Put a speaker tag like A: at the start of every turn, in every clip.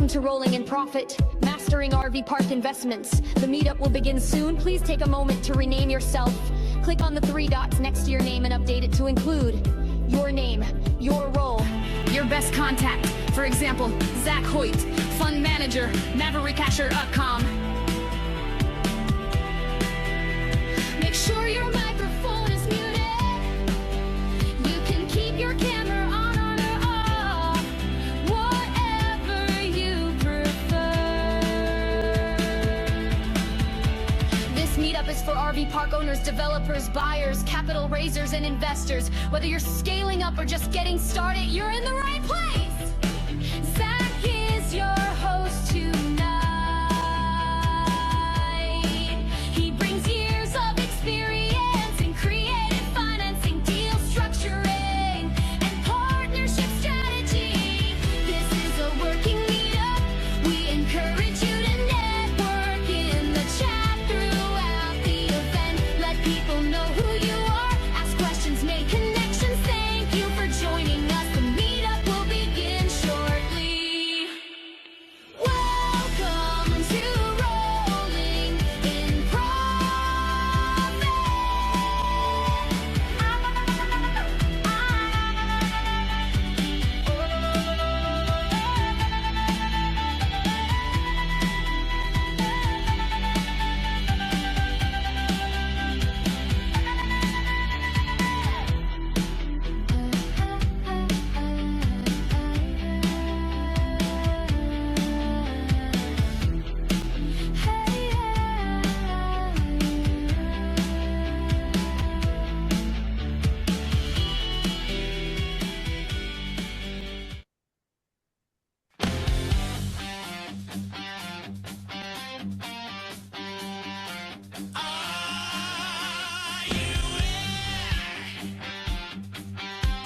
A: Welcome to Rolling in Profit, Mastering RV Park Investments. The meetup will begin soon. Please take a moment to rename yourself. Click on the 3 dots next to your name and update it to include your name, your role, your best contact. For example, Zach Hoyt, Fund Manager, MaverickCasher.com. Make sure your microphone is muted. You can keep your camera on or off, whatever you prefer. This meetup is for RV park owners, developers, buyers, capital raisers, and investors. Whether you're scaling up or just getting started, you're in the right place. Zach is your host tonight. He brings years of experience in creative financing, deal structuring, and partnership strategy. This is a working meetup. We encourage you to network in the chat throughout the event. Let people know who you are. Ask questions, make connections. Thank you for joining us. The meetup will begin shortly. Welcome to Rolling in Profit.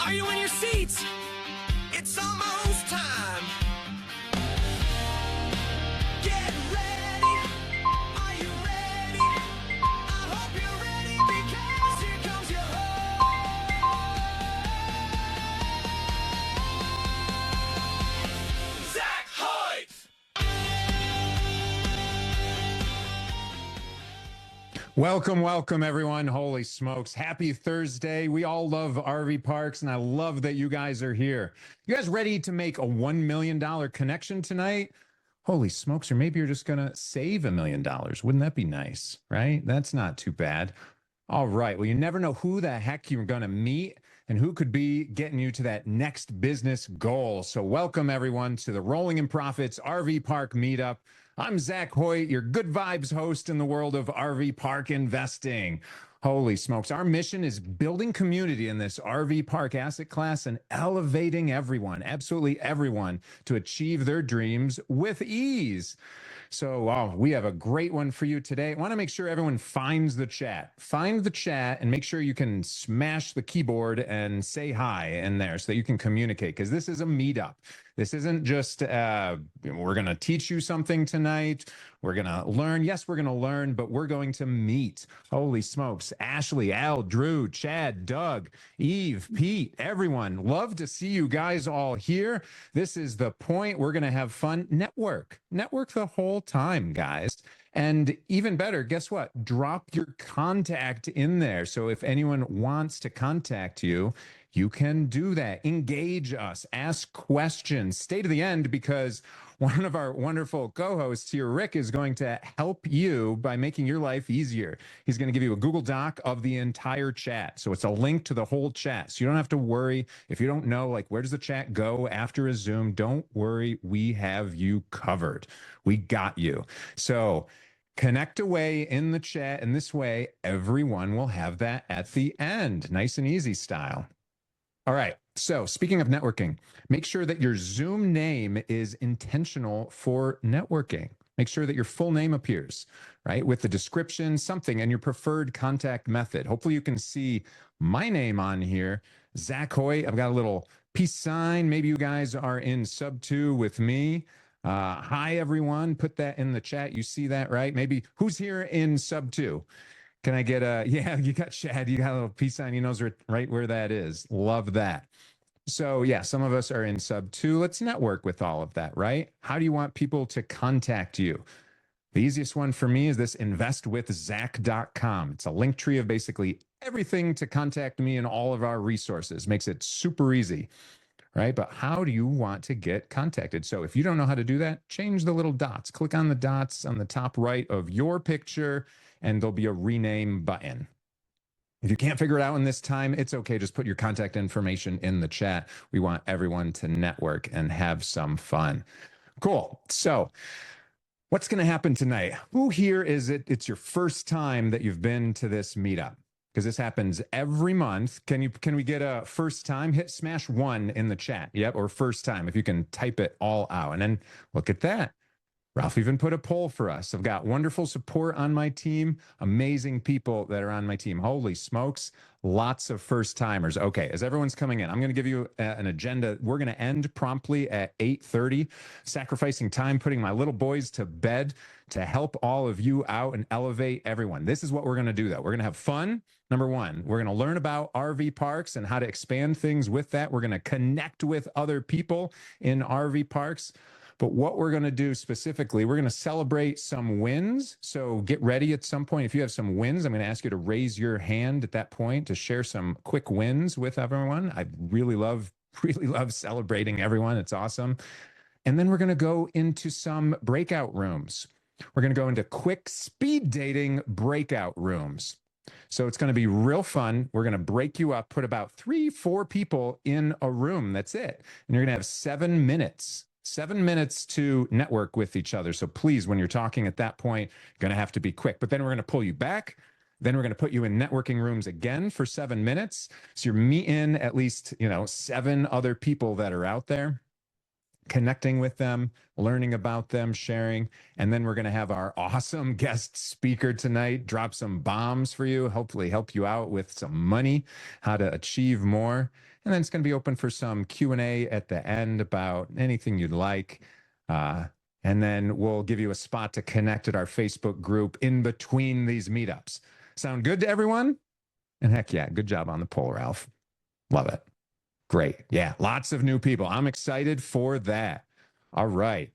B: Are you in your seats? It's almost time. Get ready. Are you ready? I hope you're ready because here comes your host, Zach Hoyt.
C: Welcome, everyone. Holy smokes. Happy Thursday. We all love RV parks, and I love that you guys are here. You guys ready to make a $1 million connection tonight? Holy smokes, or maybe you're just going to save $1 million. Wouldn't that be nice, right? That's not too bad. All right. Well, you never know who the heck you're going to meet and who could be getting you to that next business goal. So welcome, everyone, to the Rolling in Profits RV Park Meetup. I'm Zach Hoyt, your good vibes host in the world of RV park investing. Holy smokes. Our mission is building community in this RV park asset class and elevating everyone, absolutely everyone, to achieve their dreams with ease. So we have a great one for you today. I want to make sure everyone finds the chat. Find the chat and make sure you can smash the keyboard and say hi in there so that you can communicate, because this is a meetup. This isn't just, we're going to teach you something tonight. We're going to learn. Yes, we're going to learn, but we're going to meet. Holy smokes. Ashley, Al, Drew, Chad, Doug, Eve, Pete, everyone. Love to see you guys all here. This is the point. We're going to have fun. Network the whole time, guys. And even better, guess what? Drop your contact in there. So if anyone wants to contact you, you can do that. Engage us, ask questions, stay to the end, because one of our wonderful co-hosts here, Rick, is going to help you by making your life easier. He's going to give you a Google Doc of the entire chat. So it's a link to the whole chat. So you don't have to worry if you don't know, like, where does the chat go after a Zoom? Don't worry. We have you covered. We got you. So connect away in the chat, and this way everyone will have that at the end. Nice and easy style. All right. So speaking of networking, make sure that your Zoom name is intentional for networking. Make sure that your full name appears, right, with the description, something, and your preferred contact method. Hopefully you can see my name on here, Zach Hoyt. I've got a little peace sign. Maybe you guys are in sub 2 with me. Hi, everyone. Put that in the chat. You see that, right? Maybe who's here in sub 2? Can I get a, yeah, you got Chad, you got a little peace sign. He knows right where that is. Love that. So, yeah, some of us are in sub 2. Let's network with all of that, right? How do you want people to contact you? The easiest one for me is this investwithzach.com. It's a link tree of basically everything to contact me and all of our resources. Makes it super easy, right? But how do you want to get contacted? So if you don't know how to do that, change the little dots. Click on the dots on the top right of your picture, and there'll be a rename button. If you can't figure it out in this time, it's okay. Just put your contact information in the chat. We want everyone to network and have some fun. Cool. So, what's going to happen tonight? Who here is it? It's your first time that you've been to this meetup, because this happens every month. Can we get a first time? Smash 1 in the chat. Yep, or first time if you can type it all out. And then look at that. Ralph even put a poll for us. I've got wonderful support on my team, amazing people that are on my team. Holy smokes, lots of first timers. Okay, as everyone's coming in, I'm going to give you an agenda. We're going to end promptly at 8:30, sacrificing time, putting my little boys to bed to help all of you out and elevate everyone. This is what we're going to do, though. We're going to have fun. Number one, we're going to learn about RV parks and how to expand things with that. We're going to connect with other people in RV parks. But what we're going to do specifically, we're going to celebrate some wins. So get ready at some point. If you have some wins, I'm going to ask you to raise your hand at that point to share some quick wins with everyone. I really love celebrating everyone. It's awesome. And then we're going to go into some breakout rooms. We're going to go into quick speed dating breakout rooms. So it's going to be real fun. We're going to break you up, put about 3-4 people in a room. That's it. And you're going to have 7 minutes. 7 minutes to network with each other. So please, when you're talking at that point, you're going to have to be quick. But then we're going to pull you back. Then we're going to put you in networking rooms again for 7 minutes. So you're meeting at least, 7 other people that are out there, connecting with them, learning about them, sharing. And then we're going to have our awesome guest speaker tonight drop some bombs for you, hopefully help you out with some money, how to achieve more. And then it's going to be open for some Q&A at the end about anything you'd like. And then we'll give you a spot to connect at our Facebook group in between these meetups. Sound good to everyone? And heck yeah, good job on the poll, Ralph. Love it. Great. Yeah, lots of new people. I'm excited for that. All right.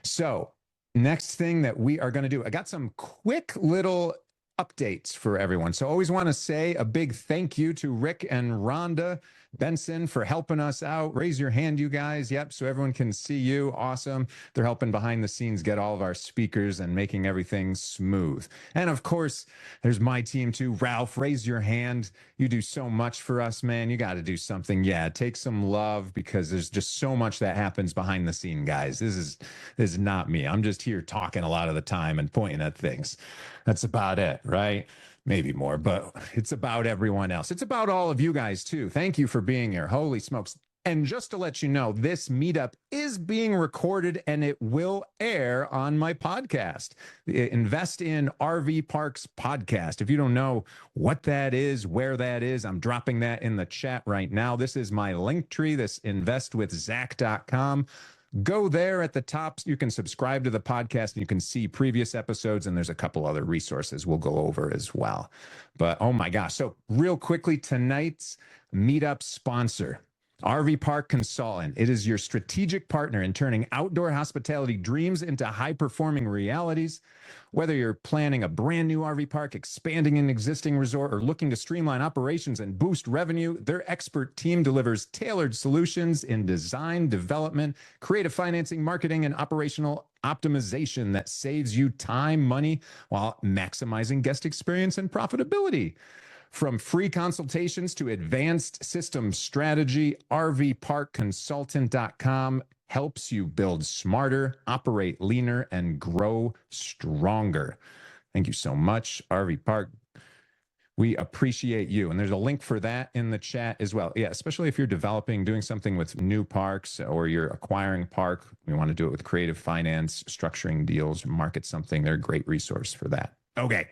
C: So next thing that we are going to do, I got some quick little updates for everyone. So always want to say a big thank you to Rick and Rhonda Benson for helping us out. Raise your hand, you guys. Yep, so everyone can see you. Awesome. They're helping behind the scenes get all of our speakers and making everything smooth. And of course, there's my team too. Ralph, raise your hand. You do so much for us, man. You got to do something. Yeah, take some love, because there's just so much that happens behind the scene, guys. This is not me. I'm just here talking a lot of the time and pointing at things. That's about it, right? Maybe more, but it's about everyone else. It's about all of you guys too. Thank you for being here. Holy smokes. And just to let you know, this meetup is being recorded and it will air on my podcast, the Invest in RV Parks podcast. If you don't know what that is, where that is, I'm dropping that in the chat right now. This is my link tree, this investwithzach.com. Go there at the top. You can subscribe to the podcast and you can see previous episodes, and there's a couple other resources we'll go over as well. But oh my gosh. So real quickly, tonight's meetup sponsor, RV Park Consultant. It is your strategic partner in turning outdoor hospitality dreams into high-performing realities. Whether you're planning a brand new RV park, expanding an existing resort, or looking to streamline operations and boost revenue, their expert team delivers tailored solutions in design, development, creative financing, marketing, and operational optimization that saves you time, money, while maximizing guest experience and profitability. From free consultations to advanced system strategy, RVParkConsultant.com helps you build smarter, operate leaner, and grow stronger. Thank you so much, RV Park. We appreciate you. And there's a link for that in the chat as well. Yeah, especially if you're developing, doing something with new parks, or you're acquiring park. We want to do it with creative finance, structuring deals, market something. They're a great resource for that. Okay.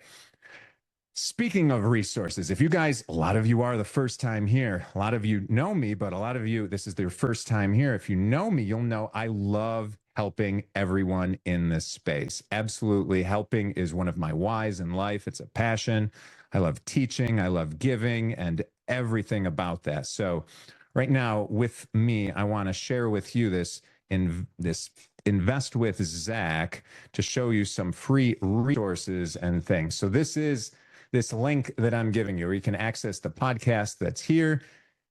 C: Speaking of resources, if you guys, a lot of you are the first time here, a lot of you know me, but a lot of you, this is their first time here. If you know me, you'll know I love helping everyone in this space. Absolutely. Helping is one of my whys in life. It's a passion. I love teaching. I love giving and everything about that. So right now with me, I want to share with you this invest with Zach to show you some free resources and things. So this is this link that I'm giving you, where you can access the podcast that's here.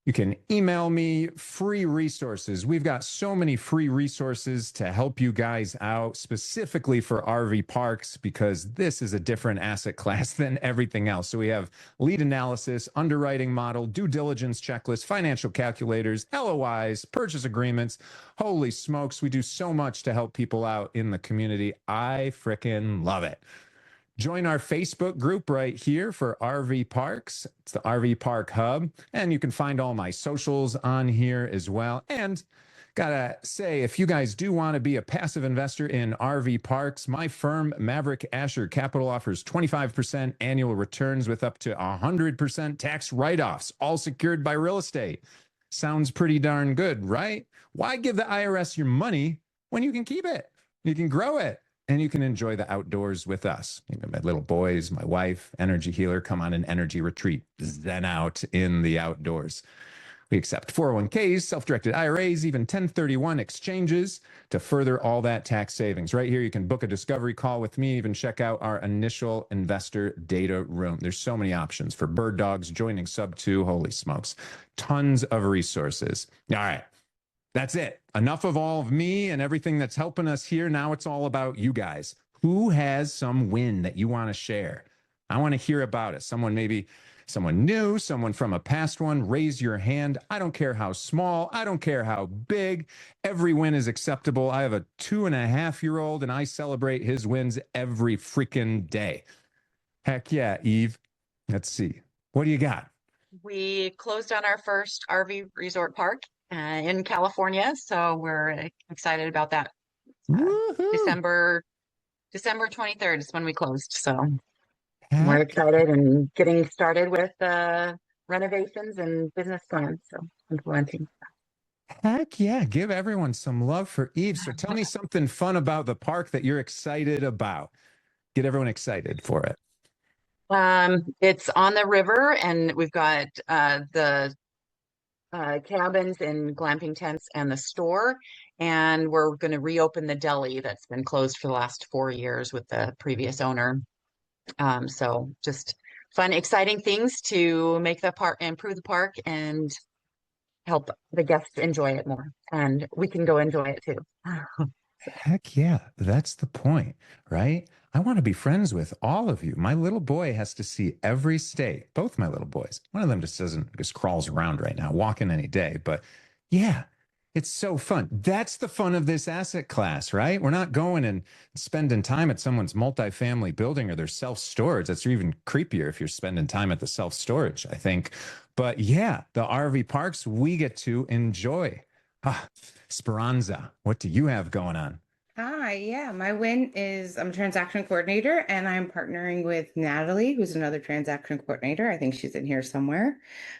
C: You can email me free resources. We've got so many free resources to help you guys out, specifically for RV parks, because this is a different asset class than everything else. So we have lead analysis, underwriting model, due diligence checklist, financial calculators, LOIs, purchase agreements. Holy smokes, we do so much to help people out in the community. I freaking love it. Join our Facebook group right here for RV Parks. It's the RV Park Hub. And you can find all my socials on here as well. And gotta say, if you guys do want to be a passive investor in RV parks, my firm, Maverick Asher Capital, offers 25% annual returns with up to 100% tax write-offs, all secured by real estate. Sounds pretty darn good, right? Why give the IRS your money when you can keep it? You can grow it. And you can enjoy the outdoors with us. You know, my little boys, my wife, energy healer, come on an energy retreat, zen out in the outdoors. We accept 401ks, self-directed IRAs, even 1031 exchanges to further all that tax savings. Right here, you can book a discovery call with me, even check out our initial investor data room. There's so many options for bird dogs, joining sub 2, holy smokes. Tons of resources. All right. That's it. Enough of all of me and everything that's helping us here. Now it's all about you guys. Who has some win that you want to share? I want to hear about it. Someone new, someone from a past one. Raise your hand. I don't care how small. I don't care how big. Every win is acceptable. I have a 2.5-year-old and I celebrate his wins every freaking day. Heck yeah, Eve. Let's see. What do you got?
D: We closed on our first RV resort park in California, so we're excited about that.
C: Woohoo!
D: December 23rd is when we closed, so we're
C: Heck,
D: excited and getting started with renovations and business plans, so implementing.
C: heck yeah. Give everyone some love for Eve. So tell me something fun about the park that you're excited about. Get everyone excited for it.
D: It's on the river, and we've got the cabins and glamping tents and the store, and we're going to reopen the deli that's been closed for the last 4 years with the previous owner. So just fun, exciting things to make the park, improve the park, and help the guests enjoy it more, and we can go enjoy it too.
C: Heck yeah. That's the point, right? I want to be friends with all of you. My little boy has to see every state, both my little boys. One of them just crawls around right now, walking any day. But yeah, it's so fun. That's the fun of this asset class, right? We're not going and spending time at someone's multifamily building or their self-storage. That's even creepier if you're spending time at the self-storage, I think. But yeah, the RV parks we get to enjoy. Speranza, what do you have going on?
E: Hi, yeah, my win is I'm a transaction coordinator and I'm partnering with Natalie, who's another transaction coordinator. I think she's in here somewhere,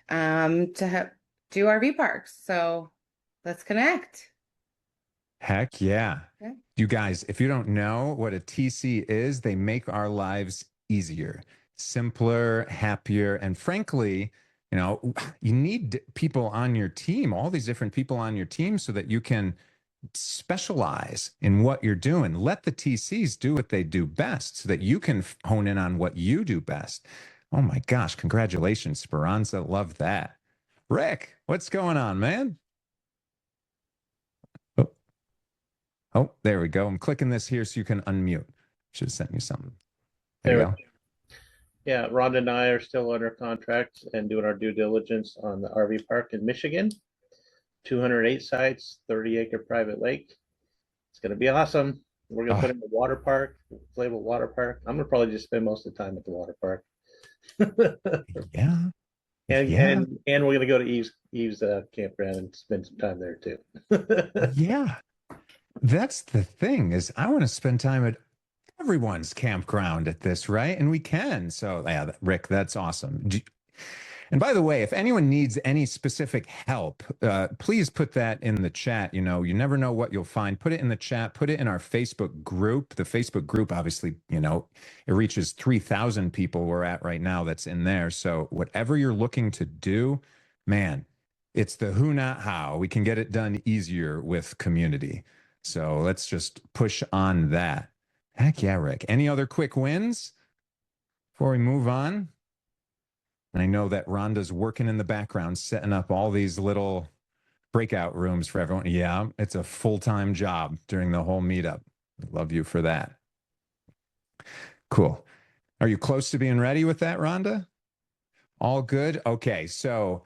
E: to do RV parks. So let's connect.
C: Heck yeah.
E: Yeah.
C: You guys, if you don't know what a TC is, they make our lives easier, simpler, happier, and frankly, you need people on your team, all these different people on your team, so that you can specialize in what you're doing. Let the TCs do what they do best so that you can hone in on what you do best. Oh my gosh, congratulations, Speranza. Love that. Rick, what's going on, man? Oh, there we go. I'm clicking this here so you can unmute. Should have sent you something. There you go.
F: Yeah, Rhonda and I are still under contract and doing our due diligence on the RV park in Michigan. 208 sites, 30-acre private lake. It's going to be awesome. We're going to put in the water park, inflatable water park. I'm going to probably just spend most of the time at the water park.
C: Yeah.
F: And we're going to go to Eve's campground and spend some time there too.
C: Yeah. That's the thing, is I want to spend time at everyone's campground at this, right? And we can. So yeah, Rick, that's awesome. And by the way, if anyone needs any specific help, please put that in the chat. You never know what you'll find. Put it in the chat, put it in our Facebook group. The Facebook group, obviously, it reaches 3,000 people we're at right now that's in there. So whatever you're looking to do, man, It's the who, not how. We can get it done easier with community. So let's just push on that. Heck yeah, Rick. Any other quick wins before we move on? And I know that Rhonda's working in the background, setting up all these little breakout rooms for everyone. Yeah, it's a full-time job during the whole meetup. Love you for that. Cool. Are you close to being ready with that, Rhonda? All good? Okay, so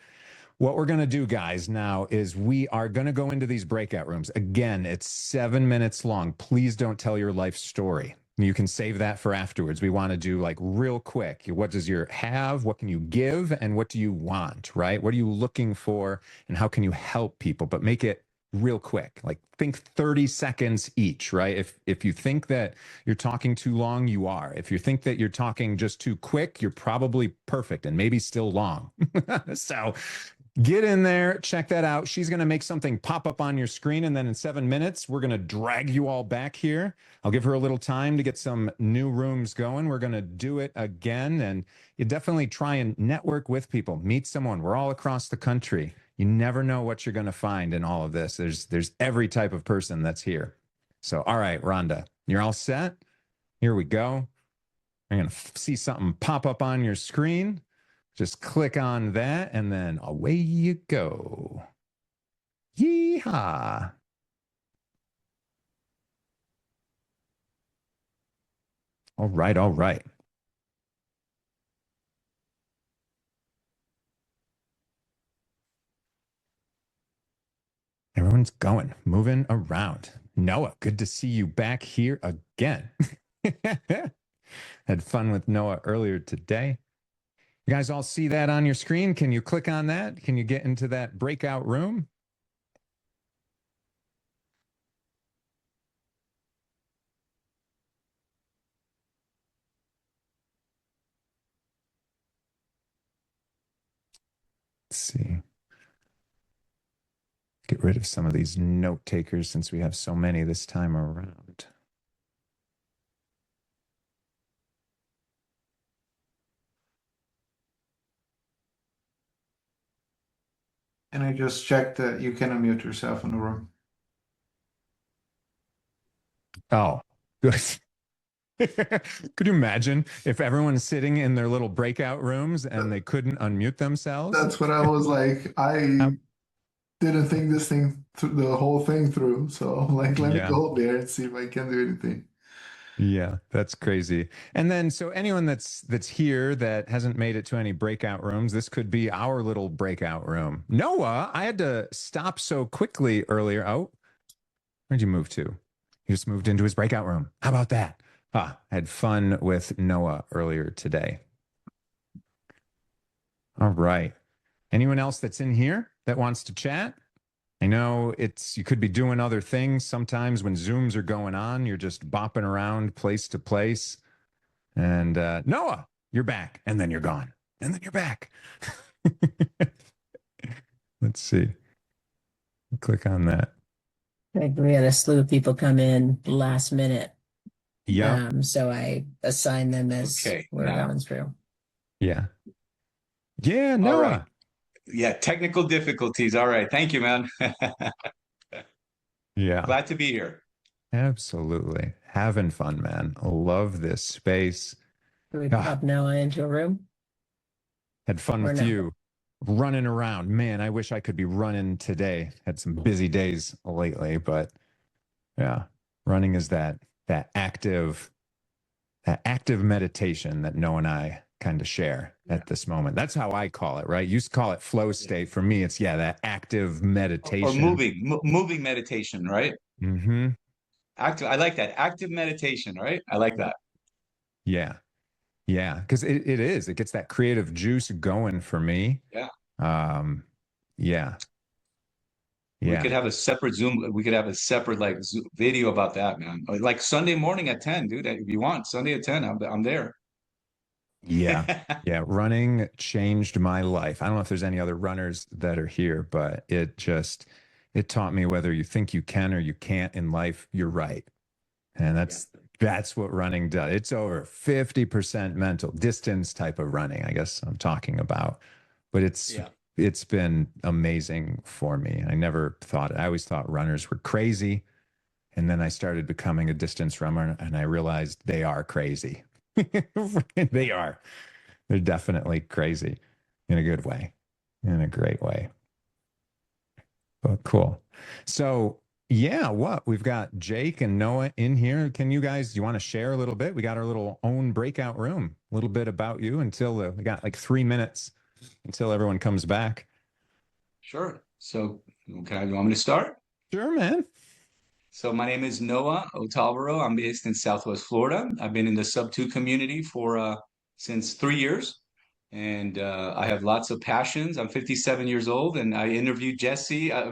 C: what we're going to do, guys, now is we are going to go into these breakout rooms. Again, it's 7 minutes long. Please don't tell your life story. You can save that for afterwards. We want to do like real quick. What does your have? What can you give? And what do you want, right? What are you looking for? And how can you help people? But make it real quick. Like think 30 seconds each, right? If you think that you're talking too long, you are. If you think that you're talking just too quick, you're probably perfect and maybe still long. So get in there, check that out. She's going to make something pop up on your screen. And then in 7 minutes, we're going to drag you all back here. I'll give her a little time to get some new rooms going. We're going to do it again. And you definitely try and network with people, meet someone. We're all across the country. You never know what you're going to find in all of this. There's every type of person that's here. So, all right, Rhonda, you're all set? Here we go. You're going to see something pop up on your screen. Just click on that, and then away you go. Yeehaw. All right, all right. Everyone's going, moving around. Noah, good to see you back here again. Had fun with Noah earlier today. You guys all see that on your screen? Can you click on that? Can you get into that breakout room? Let's see. Get rid of some of these note takers since we have so many this time around.
G: And I just checked that you can unmute yourself in the room.
C: Oh, good. Could you imagine if everyone's sitting in their little breakout rooms and they couldn't unmute themselves?
G: That's what I was like. I didn't think this thing the whole thing through. So I'm like, let me
C: Yeah.
G: go there and see if I can do anything.
C: Yeah, that's crazy. And then, so anyone that's here that hasn't made it to any breakout rooms, this could be our little breakout room. Noah, I had to stop so quickly earlier. Oh, where'd you move to? He just moved into his breakout room. How about that? I had fun with Noah earlier today. All right. Anyone else that's in here that wants to chat? I know you could be doing other things. Sometimes when Zooms are going on, you're just bopping around place to place. And Noah, you're back. And then you're gone. And then you're back. Let's see. Click on that.
H: We had a slew of people come in last minute.
C: Yeah.
H: So I assigned them as we're going through.
C: Yeah. Yeah, Noah.
I: All right. Yeah, technical difficulties. All right. Thank you, man.
C: Yeah.
I: Glad to be here.
C: Absolutely. Having fun, man. I love this space.
H: Can we pop Noah into a room?
C: Had fun with you running around. Man, I wish I could be running today. Had some busy days lately, but yeah, running is that active meditation that Noah and I kind of share at this moment. That's how I call it, right? You used to call it flow state. For me, it's that active meditation.
I: Or moving meditation, right?
C: Mm-hmm.
I: Active. I like that. Active meditation, right? I like that.
C: Yeah. Yeah. Because it is. It gets that creative juice going for me.
I: Yeah.
C: Yeah.
I: We could have a separate Zoom. We could have a separate video about that, man. Like Sunday morning at 10, dude. If you want Sunday at 10, I'm there.
C: Yeah. Yeah. Running changed my life. I don't know if there's any other runners that are here, but it taught me whether you think you can or you can't in life, you're right. And that's what running does. It's over 50% mental distance type of running, I guess I'm talking about, but it's it's been amazing for me. I always thought runners were crazy. And then I started becoming a distance runner and I realized they are crazy. They are. They're definitely crazy in a good way, in a great way. But cool. So, yeah, we've got Jake and Noah in here. Do you want to share a little bit? We got our little own breakout room, a little bit about you we got like 3 minutes until everyone comes back.
I: Sure. So, okay, you want me to start?
C: Sure, man.
I: So my name is Noah Otavaro. I'm based in Southwest Florida. I've been in the sub-2 community for since 3 years, and I have lots of passions. I'm 57 years old, and I interviewed Jesse. I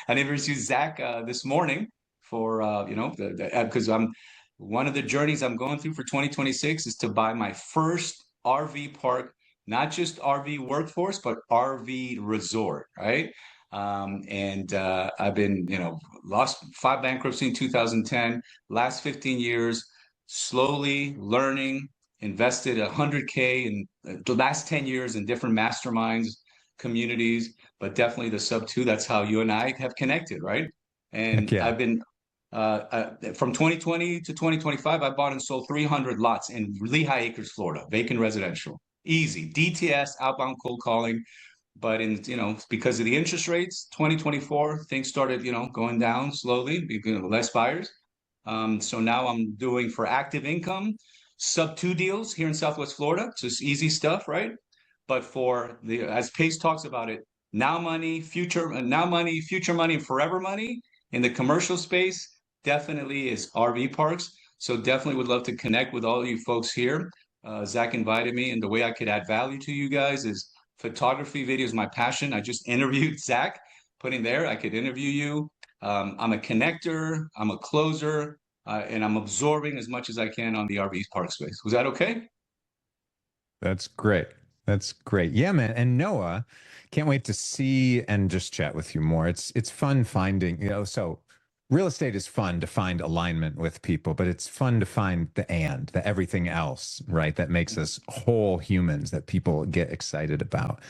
I: interviewed Zach this morning for because I'm one of the journeys I'm going through for 2026 is to buy my first RV park, not just RV workforce, but RV resort, right? And I've been, lost 5 bankruptcy in 2010, last 15 years, slowly learning, invested 100K in the last 10 years in different masterminds, communities, but definitely the sub-2, that's how you and I have connected, right? And
C: Yeah.
I: I've been, from 2020 to 2025, I bought and sold 300 lots in Lehigh Acres, Florida, vacant residential. Easy, DTS, outbound cold calling. But because of the interest rates, 2024, things started, going down slowly, less buyers. So now I'm doing for active income, sub-2 deals here in Southwest Florida. Just easy stuff, right? But as Pace talks about it, now money, future money, and forever money in the commercial space definitely is RV parks. So definitely would love to connect with all you folks here. Zach invited me, and the way I could add value to you guys is photography, video is my passion. I just interviewed Zach, putting there, I could interview you. I'm a connector, I'm a closer, and I'm absorbing as much as I can on the RV park space. Was that okay?
C: That's great. That's great. Yeah, man. And Noah, can't wait to see and just chat with you more. It's fun finding, so real estate is fun to find alignment with people, but it's fun to find the everything else, right? That makes us whole humans that people get excited about.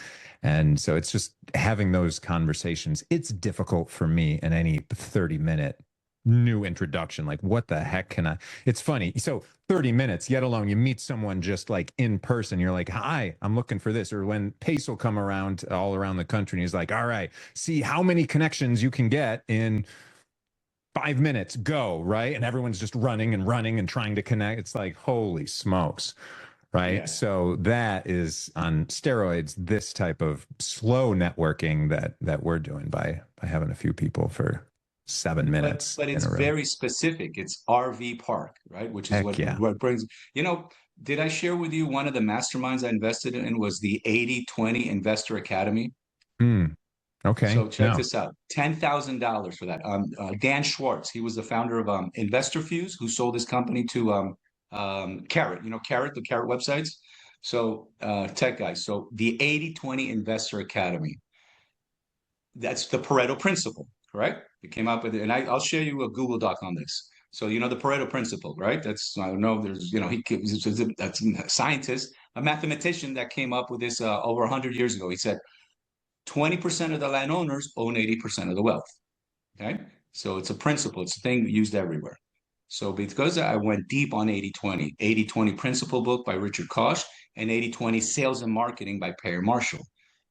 C: And so it's just having those conversations. It's difficult for me in any 30-minute new introduction. Like, what the heck can I? It's funny. So 30 minutes, yet alone, you meet someone just like in person. You're like, hi, I'm looking for this. Or when Pace will come around all around the country and he's like, all right, see how many connections you can get in 5 minutes, go, right? And everyone's just running and trying to connect. It's like, holy smokes, right?
I: Yeah.
C: So that is on steroids, this type of slow networking that we're doing by having a few people for 7 minutes.
I: But it's very specific. It's RV park, right? Which is what brings, did I share with you one of the masterminds I invested in was the 80/20 Investor Academy?
C: Okay.
I: So check this out. $10,000 for that. Dan Schwartz, he was the founder of InvestorFuse, who sold his company to Carrot, Carrot, the Carrot websites. So tech guys. So the 80/20 Investor Academy. That's the Pareto principle, correct? It came up with it, and I'll share you a Google Doc on this. So the Pareto principle, right? That's I don't know. There's that's a scientist, a mathematician that came up with this over 100 years ago. He said 20% of the landowners own 80% of the wealth. Okay, so it's a principle. It's a thing used everywhere. So because I went deep on 80/20, 80/20 principle book by Richard Koch, and 80/20 sales and marketing by Perry Marshall.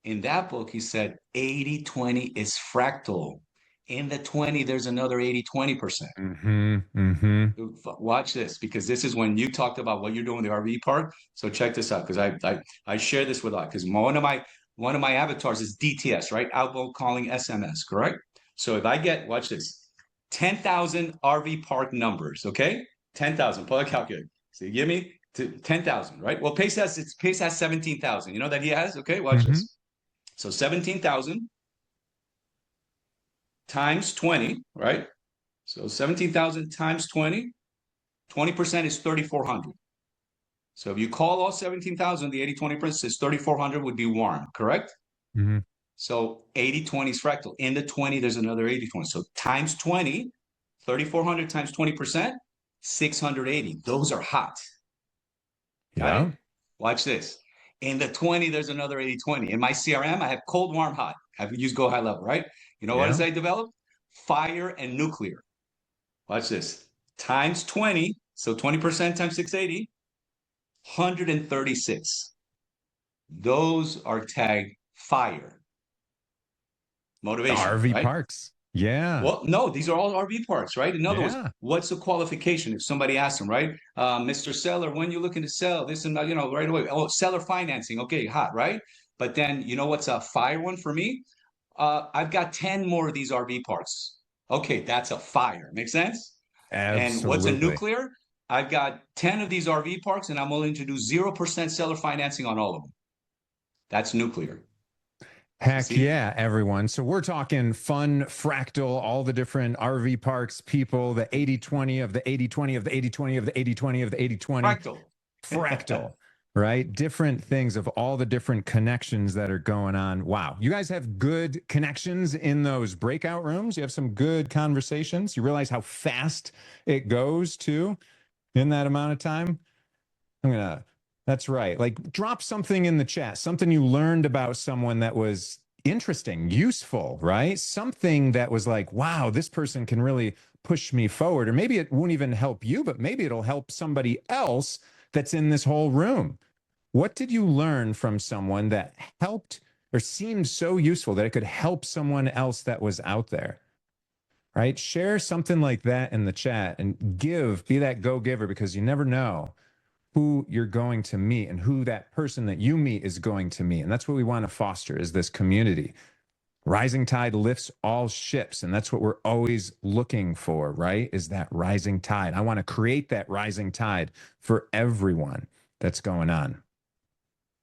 I: In that book, he said 80/20 is fractal. In the 20, there's another 80/20%. Watch this, because this is when you talked about what you're doing in the RV park. So check this out, because I share this with because one of my avatars is DTS, right? Outbound calling SMS, correct? So if I get, watch this, 10,000 RV park numbers, okay? 10,000, pull a calculator. So you give me 10,000, right? Well, Pace has 17,000. You know that he has? Okay, watch this. So 17,000 times 20, right? So 17,000 times 20, 20% is 3,400. So if you call all 17,000, the 80/20% is 3,400 would be warm, correct? So 80/20 is fractal. In the 20, there's another 80/20. So times 20, 3,400 times 20%, 680. Those are hot.
C: Yeah.
I: Right? Watch this. In the 20, there's another 80/20. In my CRM, I have cold, warm, hot. I've used go high level, right? You know what
C: Yeah.
I: else I developed? Fire and nuclear. Watch this. Times 20, so 20% times 680, 136. Those are tagged fire. Motivation,
C: RV
I: right?
C: parks. Yeah.
I: Well, no, these are all RV parks, right? In other words,
C: Yeah.
I: what's the qualification? If somebody asks them, right? Mr. Seller, when you looking to sell this and that, you know, right away. Oh, seller financing. Okay, hot, right? But then you know what's a fire one for me? I've got 10 more of these RV parks. Okay, that's a fire. Make sense? And what's a
C: Absolutely.
I: nuclear? I've got 10 of these RV parks and I'm willing to do 0% seller financing on all of them. That's nuclear.
C: Heck
I: See?
C: yeah, everyone. So we're talking fun, fractal, all the different RV parks, people, the 80/20 of the 80/20 of the 80/20 of the 80/20 of the 80/20.
I: Fractal.
C: Fractal, right? Different things of all the different connections that are going on. Wow. You guys have good connections in those breakout rooms. You have some good conversations. You realize how fast it goes too in that amount of time. That's right. Like drop something in the chat, something you learned about someone that was interesting, useful, right? Something that was like, wow, this person can really push me forward. Or maybe it won't even help you, but maybe it'll help somebody else that's in this whole room. What did you learn from someone that helped or seemed so useful that it could help someone else that was out there? Right? Share something like that in the chat and be that go-giver, because you never know who you're going to meet and who that person that you meet is going to meet. And that's what we want to foster, is this community. Rising tide lifts all ships. And that's what we're always looking for, right? Is that rising tide. I want to create that rising tide for everyone that's going on.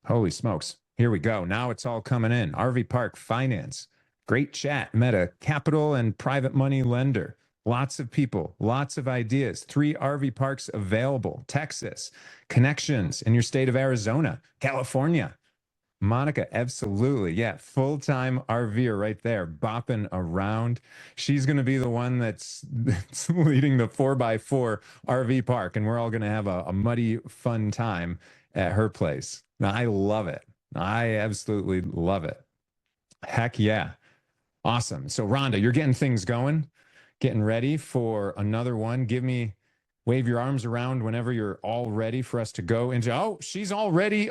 C: Holy smokes. Here we go. Now it's all coming in. RV Park Finance. Great chat. Meta Capital and Private Money Lender. Lots of people, lots of ideas. 3 RV parks available. Texas, connections in your state of Arizona, California. Monica, absolutely. Yeah, full-time RVer right there, bopping around. She's going to be the one that's leading the 4x4 RV park, and we're all going to have a muddy, fun time at her place. Now, I love it. I absolutely love it. Heck yeah. Awesome. So, Rhonda, you're getting things going. Getting ready for another one. Wave your arms around whenever you're all ready for us to go into. Oh, she's already.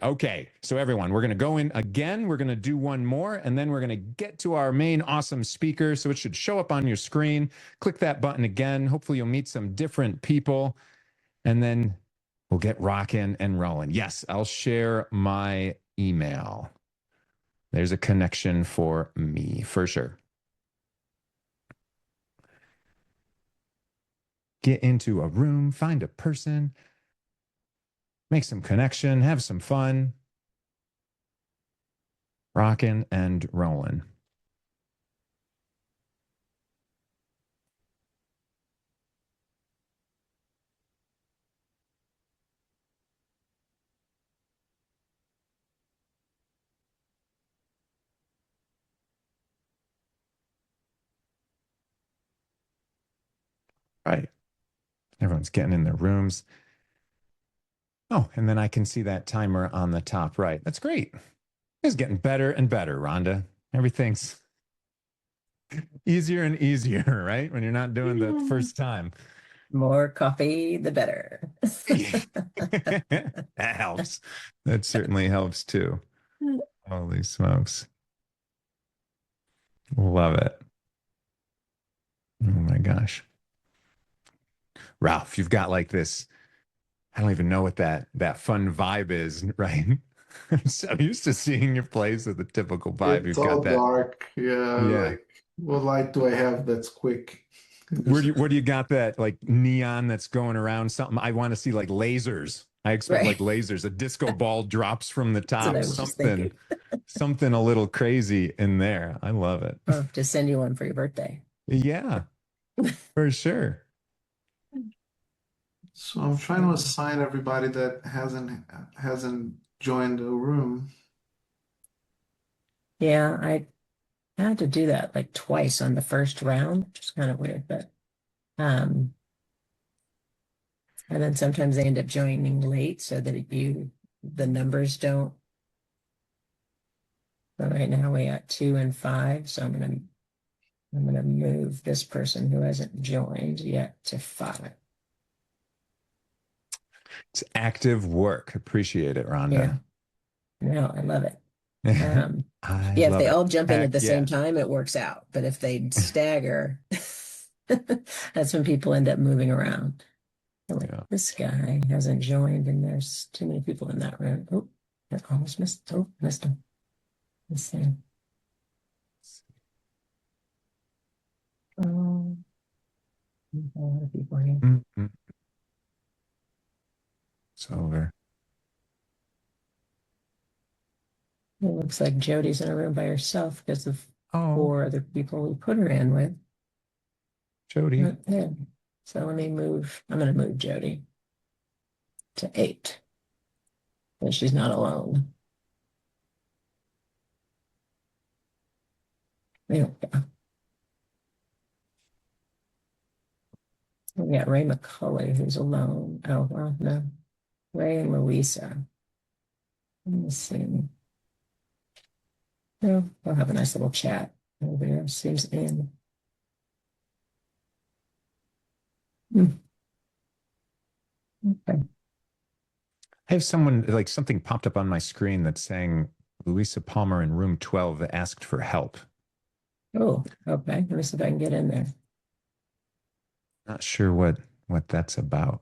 C: Okay. So everyone, we're going to go in again. We're going to do one more, and then we're going to get to our main awesome speaker. So it should show up on your screen. Click that button again. Hopefully you'll meet some different people, and then we'll get rocking and rolling. Yes, I'll share my email. There's a connection for me for sure. Get into a room, find a person, make some connection, have some fun, rocking and rolling. Right. Everyone's getting in their rooms. Oh, and then I can see that timer on the top right. That's great. It's getting better and better, Rhonda. Everything's easier and easier, right? When you're not doing the first time.
H: More coffee, the better.
C: That helps. That certainly helps too. Holy smokes. Love it. Oh my gosh. Ralph, you've got like this, I don't even know what that fun vibe is, right? I'm so used to seeing your place with the typical vibe.
G: It's
C: You've
G: all
C: got that.
G: dark. Yeah, like what light do I have that's quick?
C: What do you got that like neon that's going around? Something I want to see, like lasers. I expect like lasers. A disco ball drops from the
H: That's what
C: top.
H: I was just thinking.
C: Something a little crazy in there. I love it.
H: Oh, to send you one for your birthday.
C: Yeah, for sure.
G: So I'm trying to assign everybody that hasn't joined the room.
H: Yeah, I had to do that like twice on the first round, which is kind of weird, but and then sometimes they end up joining late so that you the numbers don't. But right now we got 2 and 5, so I'm gonna move this person who hasn't joined yet to 5.
C: It's active work. Appreciate it,
H: Yeah.
C: Rhonda.
H: No, I love it.
C: I
H: Yeah, if
C: love
H: they
C: it.
H: all jump in
C: Heck
H: at the
C: yeah.
H: same time, it works out. But if they stagger, that's when people end up moving around. Like,
C: Yeah.
H: this guy hasn't joined, and there's too many people in that room. Oh, I almost missed. Oh, missed him. Let's see. Oh, a lot of people here.
C: Mhm. It's over.
H: It looks like Jody's in a room by herself because of
C: Oh,
H: 4 other people we put her in with.
C: Jody.
H: Yeah. So let me move. I'm going to move Jody to 8. But she's not alone. There we go. We got Ray McCullough, who's alone. Oh, well, no. Ray and Louisa. Let me see. No, we'll have a nice little chat. Nobody else seems in. Okay.
C: I have someone, like something popped up on my screen that's saying Louisa Palmer in room 12 asked for help.
H: Oh, okay. Let me see if I can get in there.
C: Not sure what that's about.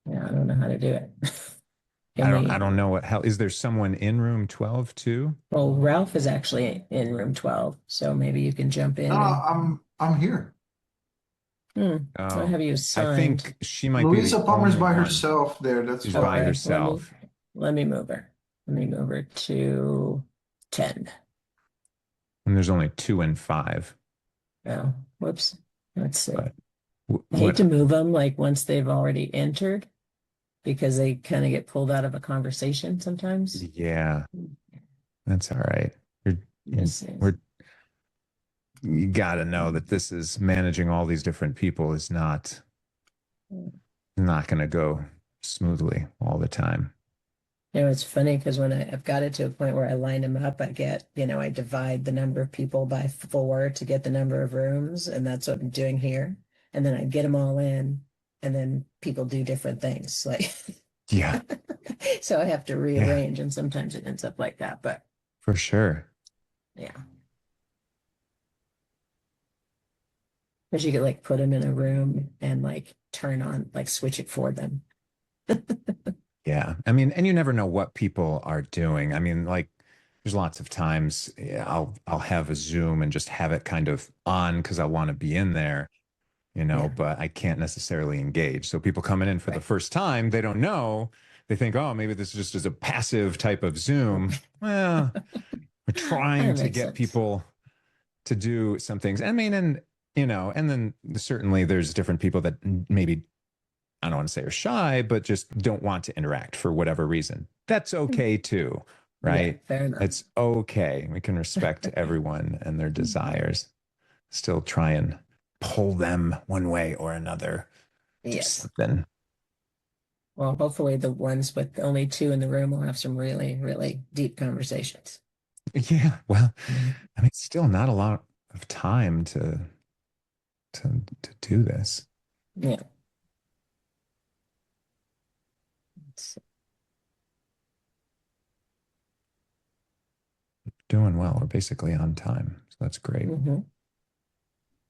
H: Yeah, I don't know how to do it.
C: I don't know what hell. Is there someone in room 12 too?
H: Well, Ralph is actually in room 12, so maybe you can jump in.
G: No, I'm here.
H: I'll have you
C: I
H: assigned.
C: think she might be
G: Louisa
C: the
G: Palmer's
C: only
G: by
C: one.
G: herself there. That's
C: She's
G: why.
C: by herself.
H: Let me move her. Let me move her to 10.
C: And there's only 2 and 5.
H: Oh, whoops. Let's see.
C: But
H: I hate to move them like once they've already entered because they kind of get pulled out of a conversation sometimes.
C: Yeah, that's all right.
H: Yes,
C: You got to know that this is managing all these different people is not going to go smoothly all the time.
H: You know, it's funny because when I've got it to a point where I line them up, I get, I divide the number of people by 4 to get the number of rooms. And that's what I'm doing here. And then I get them all in, and then people do different things. Like,
C: Yeah,
H: so I have to rearrange, and sometimes it ends up like that. But
C: for sure.
H: yeah. Because you could like put them in a room and like turn on, like switch it for them.
C: Yeah. I mean, and you never know what people are doing. I mean, like there's lots of times I'll have a Zoom and just have it kind of on because I want to be in there, but I can't necessarily engage. So people coming in for the first time, they don't know. They think, oh, maybe this just is a passive type of Zoom. Well, we're trying to get people to do some things. I mean, and then certainly there's different people that maybe, I don't want to say are shy, but just don't want to interact for whatever reason. That's okay too, right?
H: Yeah, fair enough.
C: It's okay. We can respect everyone and their desires. Still try and pull them one way or another.
H: Yes.
C: Something.
H: Well, hopefully the ones with only 2 in the room will have some really, really deep conversations.
C: Yeah. Well, I mean, still not a lot of time to do this.
H: Yeah.
C: Doing well. We're basically on time. So that's great.
H: Mm-hmm.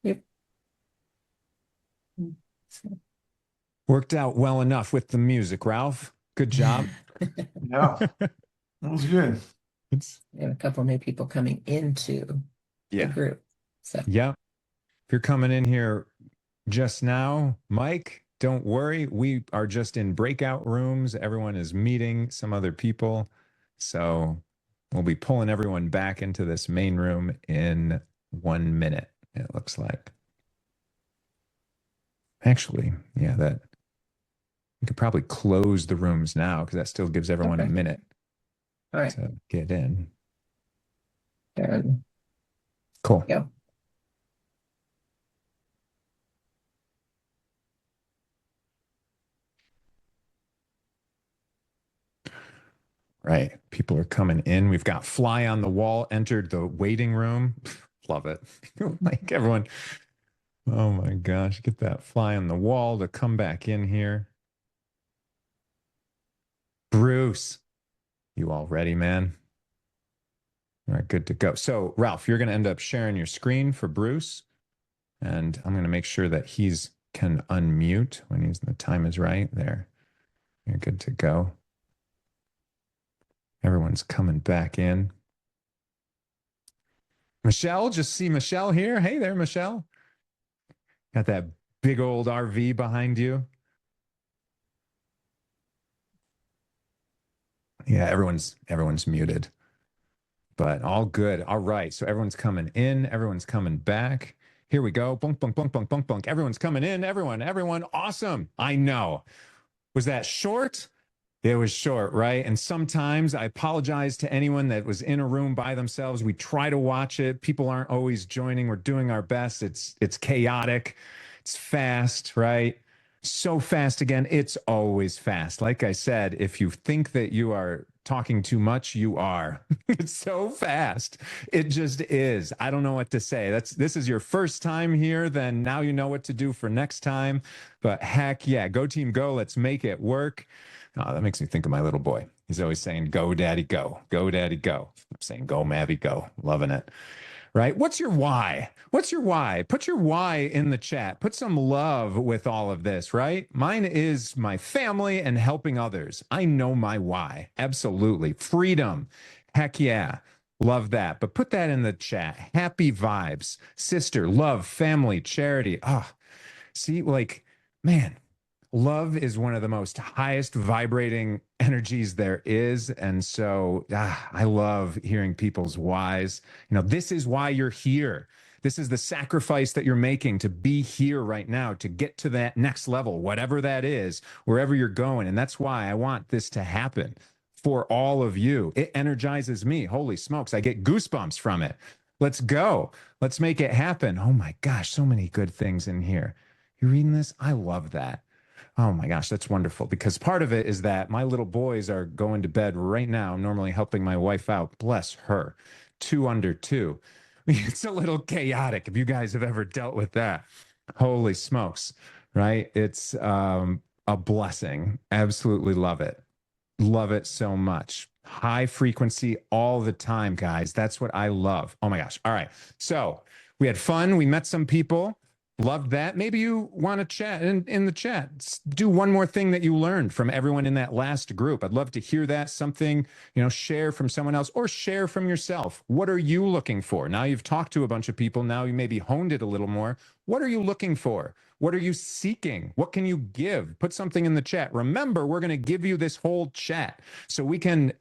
H: Yep.
C: Worked out well enough with the music, Ralph. Good job.
G: Yeah, that was good.
H: We have a couple new people coming into the group. So
C: yeah. If you're coming in here just now, Mike, don't worry. We are just in breakout rooms. Everyone is meeting some other people. So we'll be pulling everyone back into this main room in 1 minute, it looks like. Actually, yeah, that we could probably close the rooms now because that still gives everyone a minute to get in. Cool.
H: Yeah.
C: Right. People are coming in. We've got fly on the wall entered the waiting room. Love it. Like everyone. Oh my gosh. Get that fly on the wall to come back in here. Bruce, you all ready, man? All right, good to go. So, Ralph, you're going to end up sharing your screen for Bruce. And I'm going to make sure that he's can unmute when the time is right. There. You're good to go. Everyone's coming back in. Michelle, just see Michelle here. Hey there, Michelle. Got that big old RV behind you. Yeah, everyone's muted, but all good. All right, so everyone's coming in, everyone's coming back. Here we go. Bunk, bunk, bunk, bunk, bunk, bunk. Everyone's coming in. Everyone. Awesome. I know. Was that short? It was short, right? And sometimes I apologize to anyone that was in a room by themselves. We try to watch it. People aren't always joining. We're doing our best. It's chaotic. It's fast, right? So fast again. It's always fast. Like I said, if you think that you are talking too much, you are. It's so fast. It just is. I don't know what to say. This is your first time here, then now you know what to do for next time. But heck yeah, go team go. Let's make it work. Oh, that makes me think of my little boy. He's always saying, go daddy, go. Go daddy, go. I'm saying, go Mavi, go. Loving it. Right? What's your why? What's your why? Put your why in the chat. Put some love with all of this, right? Mine is my family and helping others. I know my why. Absolutely. Freedom. Heck yeah. Love that. But put that in the chat. Happy vibes. Sister, love, family, charity. Ah, see, like, man, love is one of the most highest vibrating energies there is. And so I love hearing people's whys. You know, this is why you're here. This is the sacrifice that you're making to be here right now, to get to that next level, whatever that is, wherever you're going. And that's why I want this to happen for all of you. It energizes me. Holy smokes, I get goosebumps from it. Let's go. Let's make it happen. Oh my gosh, so many good things in here. You reading this? I love that. Oh my gosh, that's wonderful, because part of it is that my little boys are going to bed right now. I'm normally helping my wife out. Bless her. 2 under 2. It's a little chaotic if you guys have ever dealt with that. Holy smokes, right? It's a blessing. Absolutely love it. Love it so much. High frequency all the time, guys. That's what I love. Oh my gosh. All right. So we had fun. We met some people. Loved that. Maybe you want to chat in the chat. Do one more thing that you learned from everyone in that last group. I'd love to hear that. Something, share from someone else or share from yourself. What are you looking for? Now you've talked to a bunch of people. Now you maybe honed it a little more. What are you looking for? What are you seeking? What can you give? Put something in the chat. Remember, we're going to give you this whole chat so we can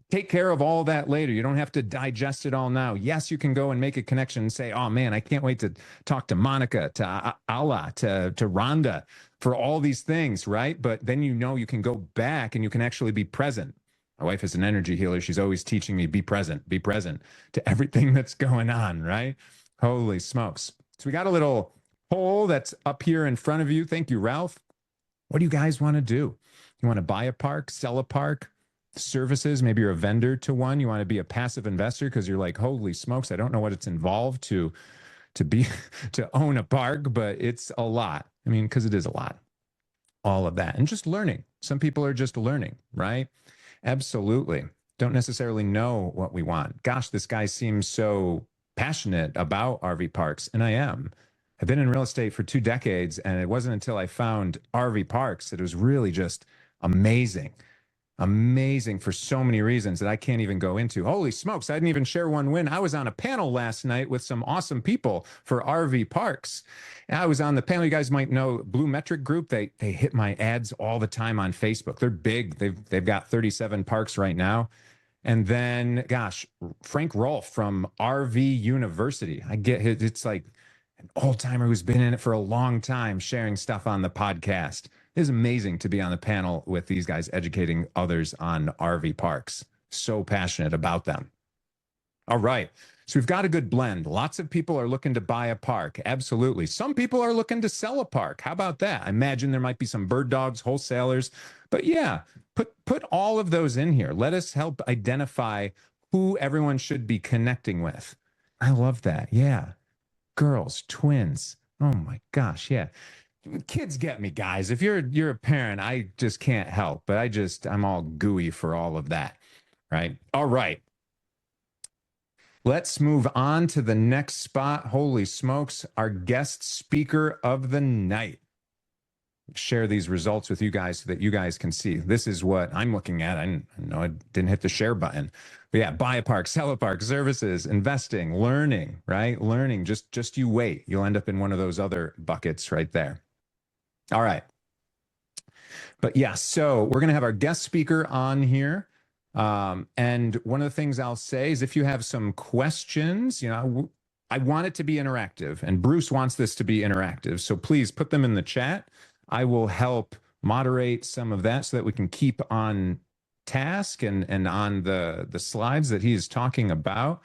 C: take care of all that later. You don't have to digest it all now. Yes, you can go and make a connection and say, oh man, I can't wait to talk to Monica, to Ala, to Rhonda for all these things, right? But then you can go back and you can actually be present. My wife is an energy healer. She's always teaching me, be present to everything that's going on, right? Holy smokes. So we got a little poll that's up here in front of you. Thank you, Ralph. What do you guys want to do? You want to buy a park, sell a park? Services, maybe you're a vendor to one. You want to be a passive investor because you're like, holy smokes, I don't know what it's involved to own a park, but it's a lot. I mean, because it is a lot. All of that. And just learning. Some people are just learning, right? Absolutely. Don't necessarily know what we want. Gosh, this guy seems so passionate about RV parks, and I am. I've been in real estate for 2 decades, and it wasn't until I found RV parks that it was really just amazing. Amazing for so many reasons that I can't even go into. Holy smokes, I didn't even share one win. I was on a panel last night with some awesome people for RV parks. And I was on the panel. You guys might know Blue Metric Group. They hit my ads all the time on Facebook. They're big. They've got 37 parks right now. And then, gosh, Frank Rolfe from RV University. I get it. It's like an old timer who's been in it for a long time, sharing stuff on the podcast. It is amazing to be on the panel with these guys educating others on RV parks. So passionate about them. All right. So we've got a good blend. Lots of people are looking to buy a park. Absolutely. Some people are looking to sell a park. How about that? I imagine there might be some bird dogs, wholesalers, but yeah, put all of those in here. Let us help identify who everyone should be connecting with. I love that. Yeah. Girls, twins. Oh my gosh. Yeah. Kids get me, guys. If you're a parent, I just can't help, but I'm all gooey for all of that. Right. All right. Let's move on to the next spot. Holy smokes, our guest speaker of the night. Share these results with you guys so that you guys can see. This is what I'm looking at. I know I didn't hit the share button. But yeah, buy a park, sell a park, services, investing, learning, right? Learning, just you wait. You'll end up in one of those other buckets right there. All right. But yeah, so we're going to have our guest speaker on here. And one of the things I'll say is if you have some questions, I want it to be interactive, and Bruce wants this to be interactive. So please put them in the chat. I will help moderate some of that so that we can keep on task and on the slides that he's talking about.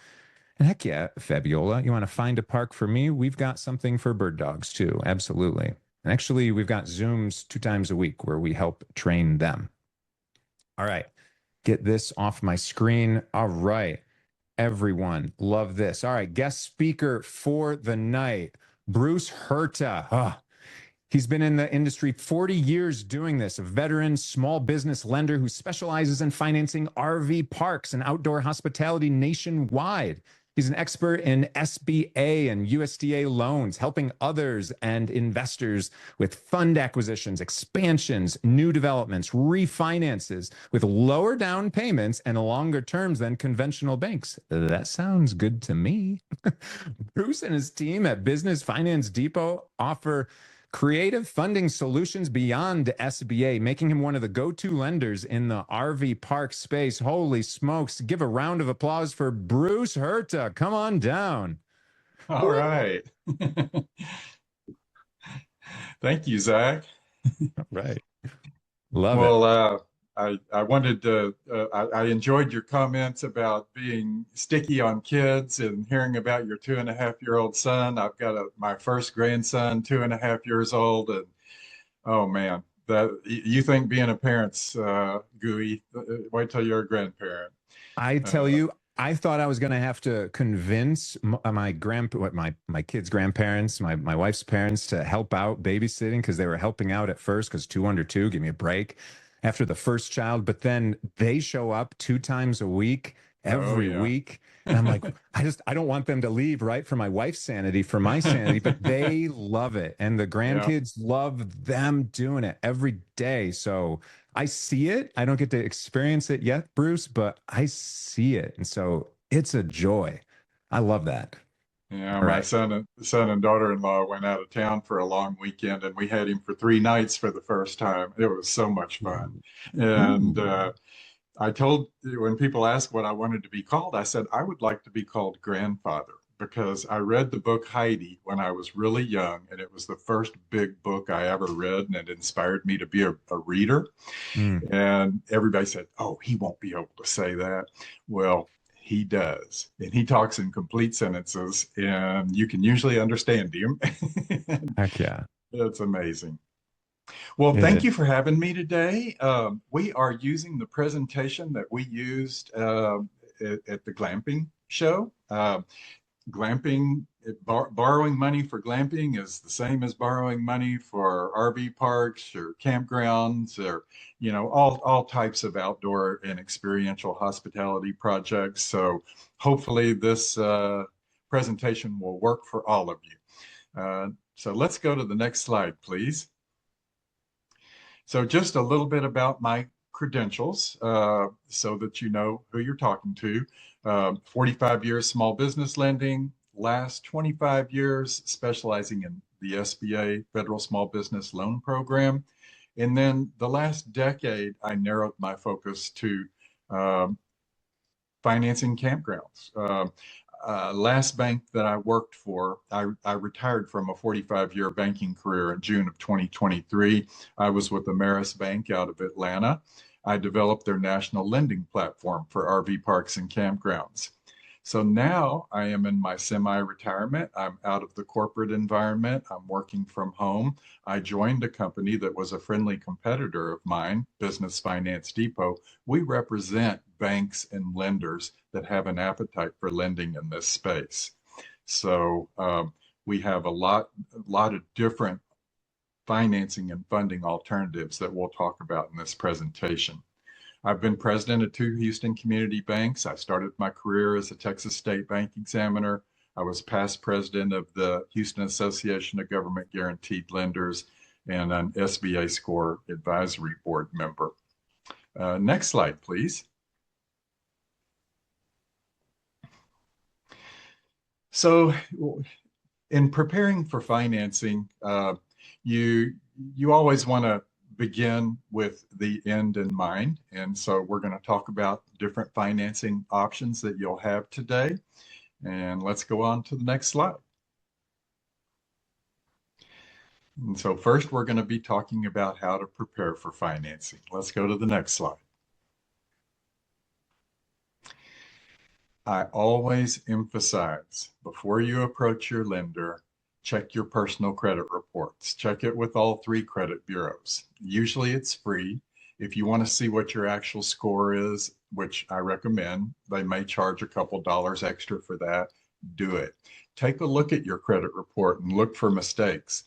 C: And heck yeah, Fabiola, you want to find a park for me? We've got something for bird dogs too. Absolutely. And actually, we've got Zooms 2 times a week where we help train them. All right. Get this off my screen. All right. Everyone, love this. All right. Guest speaker for the night, Bruce Herta. Oh, he's been in the industry 40 years doing this, a veteran small business lender who specializes in financing RV parks and outdoor hospitality nationwide. He's an expert in SBA and USDA loans, helping others and investors with fund acquisitions, expansions, new developments, refinances with lower down payments and longer terms than conventional banks. That sounds good to me. Bruce and his team at Business Finance Depot offer creative funding solutions beyond SBA, making him one of the go-to lenders in the RV park space. Holy smokes. Give a round of applause for Bruce Herta. Come on down.
J: All right. Thank you, Zach.
C: All right. Love it.
J: Well, I wanted to, I enjoyed your comments about being sticky on kids and hearing about your 2.5-year-old son. I've got my first grandson, 2.5 years old, and oh man, that you think being a parent's gooey. Wait till you're a grandparent.
C: I tell you, I thought I was going to have to convince my kids' grandparents, my wife's parents to help out babysitting because they were helping out at first because 2 under 2, give me a break after the first child. But then they show up 2 times a week, every week. And I'm like, I don't want them to leave, right? For my wife's sanity, for my sanity, but they love it. And the grandkids love them doing it every day. So I see it. I don't get to experience it yet, Bruce, but I see it. And so it's a joy. I love that.
J: Yeah,
C: All
J: my
C: right.
J: son and daughter-in-law went out of town for a long weekend, and we had him for 3 nights for the first time. It was so much fun. And I told, when people ask what I wanted to be called, I said, I would like to be called grandfather because I read the book Heidi when I was really young, and it was the first big book I ever read, and it inspired me to be a reader. And everybody said, oh, he won't be able to say that. Well, he does. And he talks in complete sentences, and you can usually understand him.
C: Heck yeah.
J: It's amazing. Well, thank you for having me today. We are using the presentation that we used at the glamping show. Glamping, borrowing money for glamping is the same as borrowing money for RV parks or campgrounds or, all types of outdoor and experiential hospitality projects. So hopefully this presentation will work for all of you. So let's go to the next slide, please. So just a little bit about my credentials so that you know who you're talking to. 45 years small business lending, last 25 years specializing in the SBA Federal Small Business Loan Program. And then the last decade, I narrowed my focus to financing campgrounds. Last bank that I worked for, I retired from a 45-year banking career in June of 2023. I was with Ameris Bank out of Atlanta. I developed their national lending platform for RV parks and campgrounds. So now I am in my semi-retirement. I'm out of the corporate environment. I'm working from home. I joined a company that was a friendly competitor of mine, Business Finance Depot. We represent banks and lenders that have an appetite for lending in this space. So we have a lot of different financing and funding alternatives that we'll talk about in this presentation. I've been president of 2 Houston community banks. I started my career as a Texas State Bank examiner. I was past president of the Houston Association of Government Guaranteed Lenders and an SBA Score Advisory Board member. Next slide, please. So in preparing for financing, you always want to begin with the end in mind. And so we're going to talk about different financing options that you'll have today. And let's go on to the next slide. And so first, we're going to be talking about how to prepare for financing. Let's go to the next slide. I always emphasize before you approach your lender, check your personal credit reports. Check it with all 3 credit bureaus. Usually it's free. If you want to see what your actual score is, which I recommend, they may charge a couple dollars extra for that. Do it. Take a look at your credit report and look for mistakes.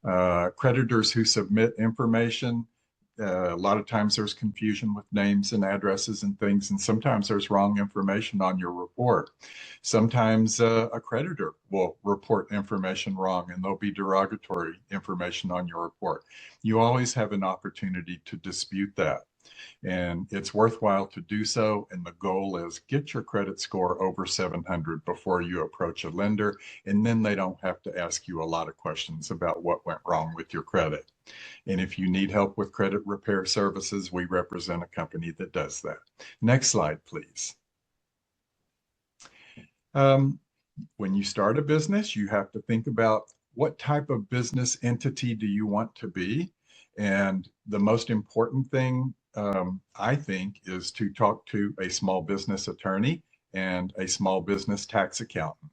J: Creditors who submit information, a lot of times there's confusion with names and addresses and things, and sometimes there's wrong information on your report. Sometimes a creditor will report information wrong and there'll be derogatory information on your report. You always have an opportunity to dispute that. And it's worthwhile to do so. And the goal is get your credit score over 700 before you approach a lender. And then they don't have to ask you a lot of questions about what went wrong with your credit. And if you need help with credit repair services, we represent a company that does that. Next slide, please. When you start a business, you have to think about what type of business entity do you want to be? And the most important thing I think is to talk to a small business attorney and a small business tax accountant,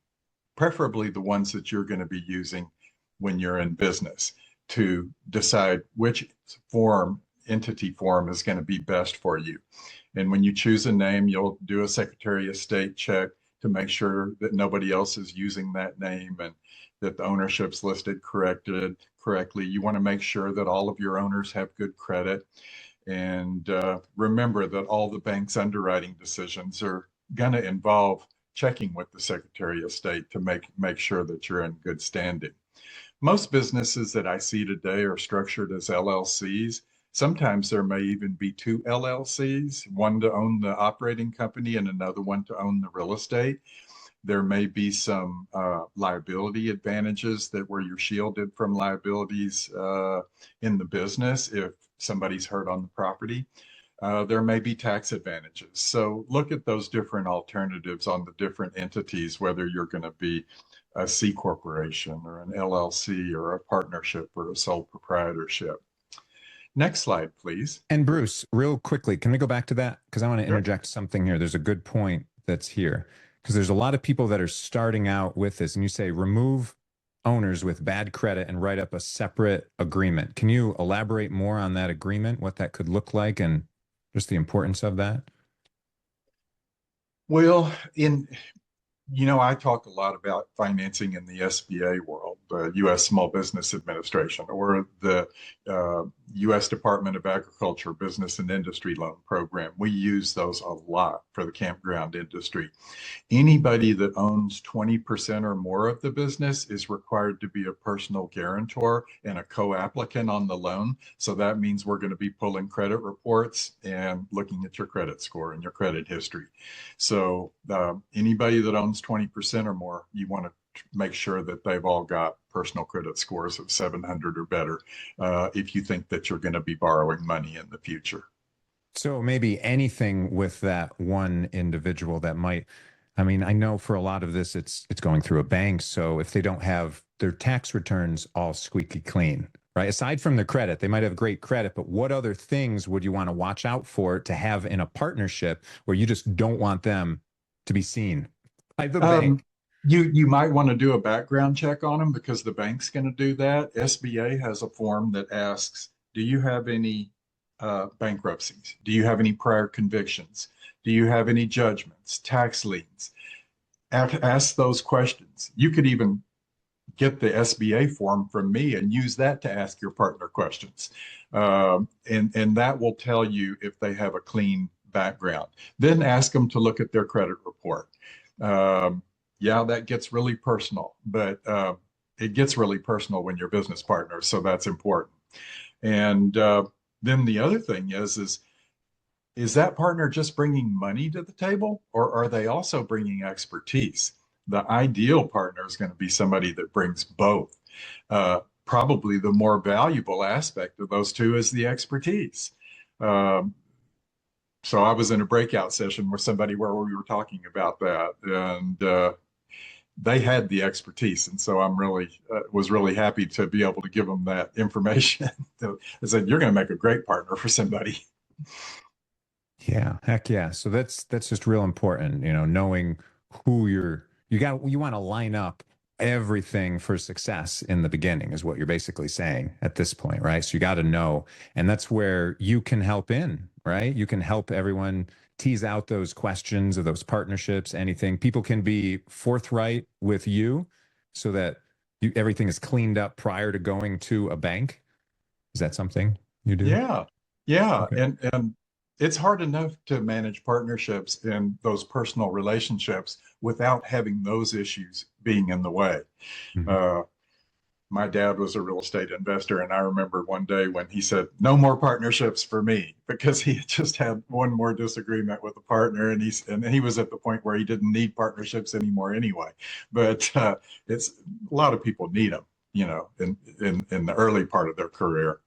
J: preferably the ones that you're going to be using when you're in business, to decide which entity form is going to be best for you. And when you choose a name, you'll do a Secretary of State check to make sure that nobody else is using that name and that the ownership's listed correctly. You want to make sure that all of your owners have good credit. And remember that all the bank's underwriting decisions are going to involve checking with the Secretary of State to make sure that you're in good standing. Most businesses that I see today are structured as LLCs. Sometimes there may even be 2 LLCs, one to own the operating company and another one to own the real estate. There may be some liability advantages where you're shielded from liabilities in the business if somebody's hurt on the property. There may be tax advantages. So look at those different alternatives on the different entities, whether you're going to be a C corporation or an LLC or a partnership or a sole proprietorship. Next slide, please.
C: And Bruce, real quickly, can we go back to that? Because I want to interject something here. There's a good point that's here. Because there's a lot of people that are starting out with this, and you say remove owners with bad credit and write up a separate agreement. Can you elaborate more on that agreement, what that could look like, and just the importance of that?
J: Well, I talk a lot about financing in the SBA world, the U.S. Small Business Administration, or the U.S. Department of Agriculture Business and Industry Loan Program. We use those a lot for the campground industry. Anybody that owns 20% or more of the business is required to be a personal guarantor and a co-applicant on the loan. So that means we're going to be pulling credit reports and looking at your credit score and your credit history. So anybody that owns 20% or more, you want to make sure that they've all got personal credit scores of 700 or better if you think that you're going to be borrowing money in the future.
C: So maybe anything with that one individual that might, I mean, I know for a lot of this, it's going through a bank. So if they don't have their tax returns all squeaky clean, right? Aside from the credit, they might have great credit, but what other things would you want to watch out for to have in a partnership where you just don't want them to be seen? By the
J: Um,
C: bank.
J: you might want to do a background check on them because the bank's going to do that. SBA has a form that asks, do you have any bankruptcies? Do you have any prior convictions? Do you have any judgments, tax liens? Ask those questions. You could even get the SBA form from me and use that to ask your partner questions. And that will tell you if they have a clean background. Then ask them to look at their credit report. Yeah, that gets really personal, but it gets really personal when you're business partners, so that's important. And then the other thing is that partner just bringing money to the table, or are they also bringing expertise? The ideal partner is going to be somebody that brings both. Probably the more valuable aspect of those two is the expertise. So I was in a breakout session with somebody where we were talking about that, and they had the expertise, and so I'm really was really happy to be able to give them that information. I said, "You're going to make a great partner for somebody."
C: Yeah, heck yeah. So that's just real important, knowing who you want to line up everything for success in the beginning is what you're basically saying at this point, right? So you got to know, and that's where you can help in, right? You can help everyone tease out those questions or those partnerships, anything. People can be forthright with you so that everything is cleaned up prior to going to a bank. Is that something you do?
J: Yeah, yeah,
C: Okay.
J: and it's hard enough to manage partnerships and those personal relationships without having those issues being in the way.
C: Mhm.
J: My dad was a real estate investor, and I remember one day when he said, "No more partnerships for me," because he had just had one more disagreement with a partner, and he was at the point where he didn't need partnerships anymore anyway. But it's a lot of people need them, in the early part of their career.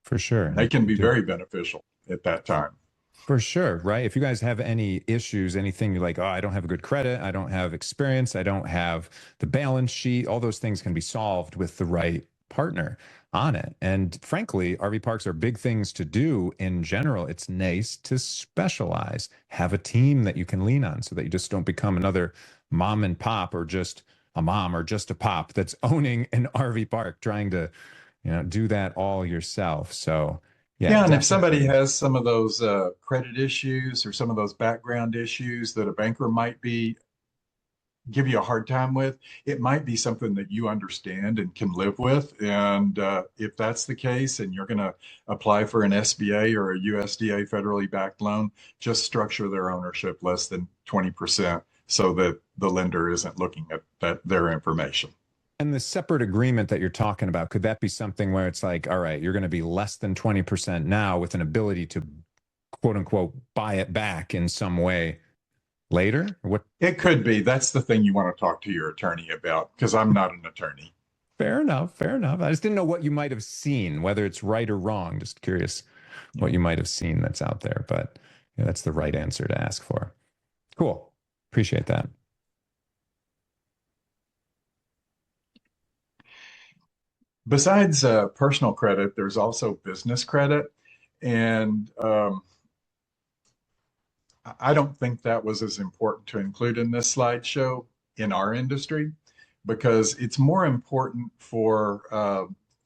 C: For sure.
J: They can
C: You
J: be
C: do.
J: very beneficial at that time.
C: For sure, right? If you guys have any issues, anything you're like, oh, I don't have a good credit, I don't have experience, I don't have the balance sheet, all those things can be solved with the right partner on it. And frankly, RV parks are big things to do in general. It's nice to specialize, have a team that you can lean on so that you just don't become another mom and pop or just a mom or just a pop that's owning an RV park trying to, do that all yourself. So, yeah,
J: Yeah, and if somebody
C: definitely.
J: has some of those credit issues or some of those background issues that a banker might be give you a hard time with, it might be something that you understand and can live with. And if that's the case, and you're going to apply for an SBA or a USDA federally backed loan, just structure their ownership less than 20% so that the lender isn't looking at their information.
C: And the separate agreement that you're talking about, could that be something where it's like, all right, you're going to be less than 20% now with an ability to quote unquote buy it back in some way later? What?
J: It could be. That's the thing you want to talk to your attorney about, because I'm not an attorney.
C: Fair enough. Fair enough. I just didn't know what you might have seen, whether it's right or wrong. Just curious what you might have seen that's out there. But yeah, that's the right answer to ask for. Cool. Appreciate that.
J: Besides personal credit, there's also business credit. And I don't think that was as important to include in this slideshow in our industry, because it's more important for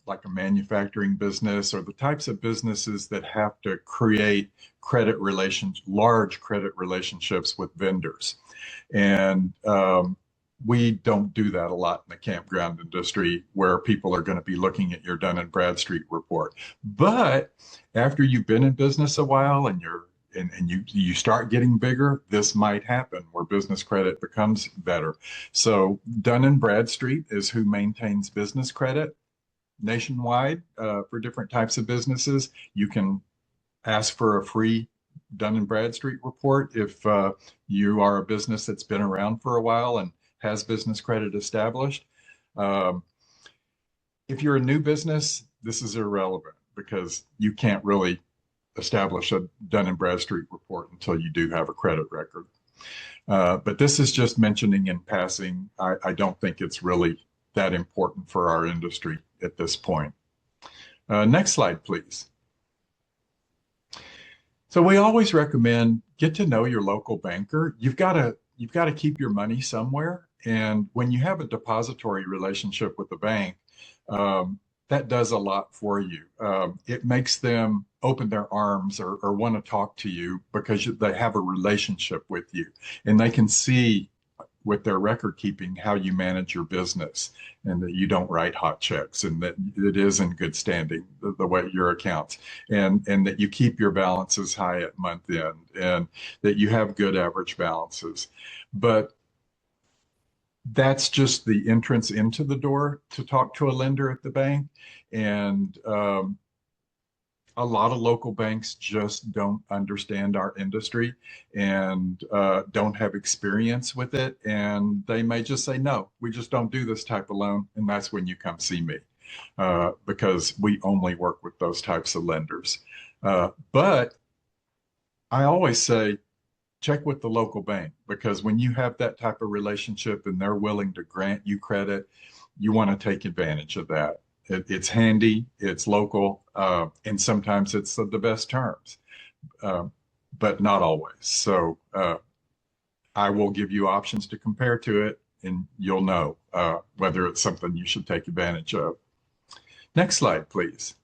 J: like a manufacturing business or the types of businesses that have to create large credit relationships with vendors. And we don't do that a lot in the campground industry, where people are going to be looking at your Dun and Bradstreet report. But after you've been in business a while and you start getting bigger, this might happen where business credit becomes better. So Dun and Bradstreet is who maintains business credit nationwide for different types of businesses. You can ask for a free Dun and Bradstreet report if you are a business that's been around for a while and has business credit established. If you're a new business, this is irrelevant because you can't really establish a Dun and Bradstreet report until you do have a credit record. But this is just mentioning in passing. I don't think it's really that important for our industry at this point. Next slide, please. So we always recommend get to know your local banker. You've got to you've got to keep your money somewhere. And when you have a depository relationship with the bank, that does a lot for you. It makes them open their arms or want to talk to you because they have a relationship with you, and they can see with their record keeping how you manage your business, and that you don't write hot checks, and that it is in good standing the way your accounts, and that you keep your balances high at month end, and that you have good average balances. But that's just the entrance into the door to talk to a lender at the bank. And a lot of local banks just don't understand our industry and don't have experience with it. And they may just say, no, we just don't do this type of loan. And that's when you come see me, because we only work with those types of lenders. But I always say, check with the local bank, because when you have that type of relationship and they're willing to grant you credit, you want to take advantage of that. It's handy, it's local, and sometimes it's the best terms, but not always. So I will give you options to compare to it, and you'll know whether it's something you should take advantage of. Next slide, please.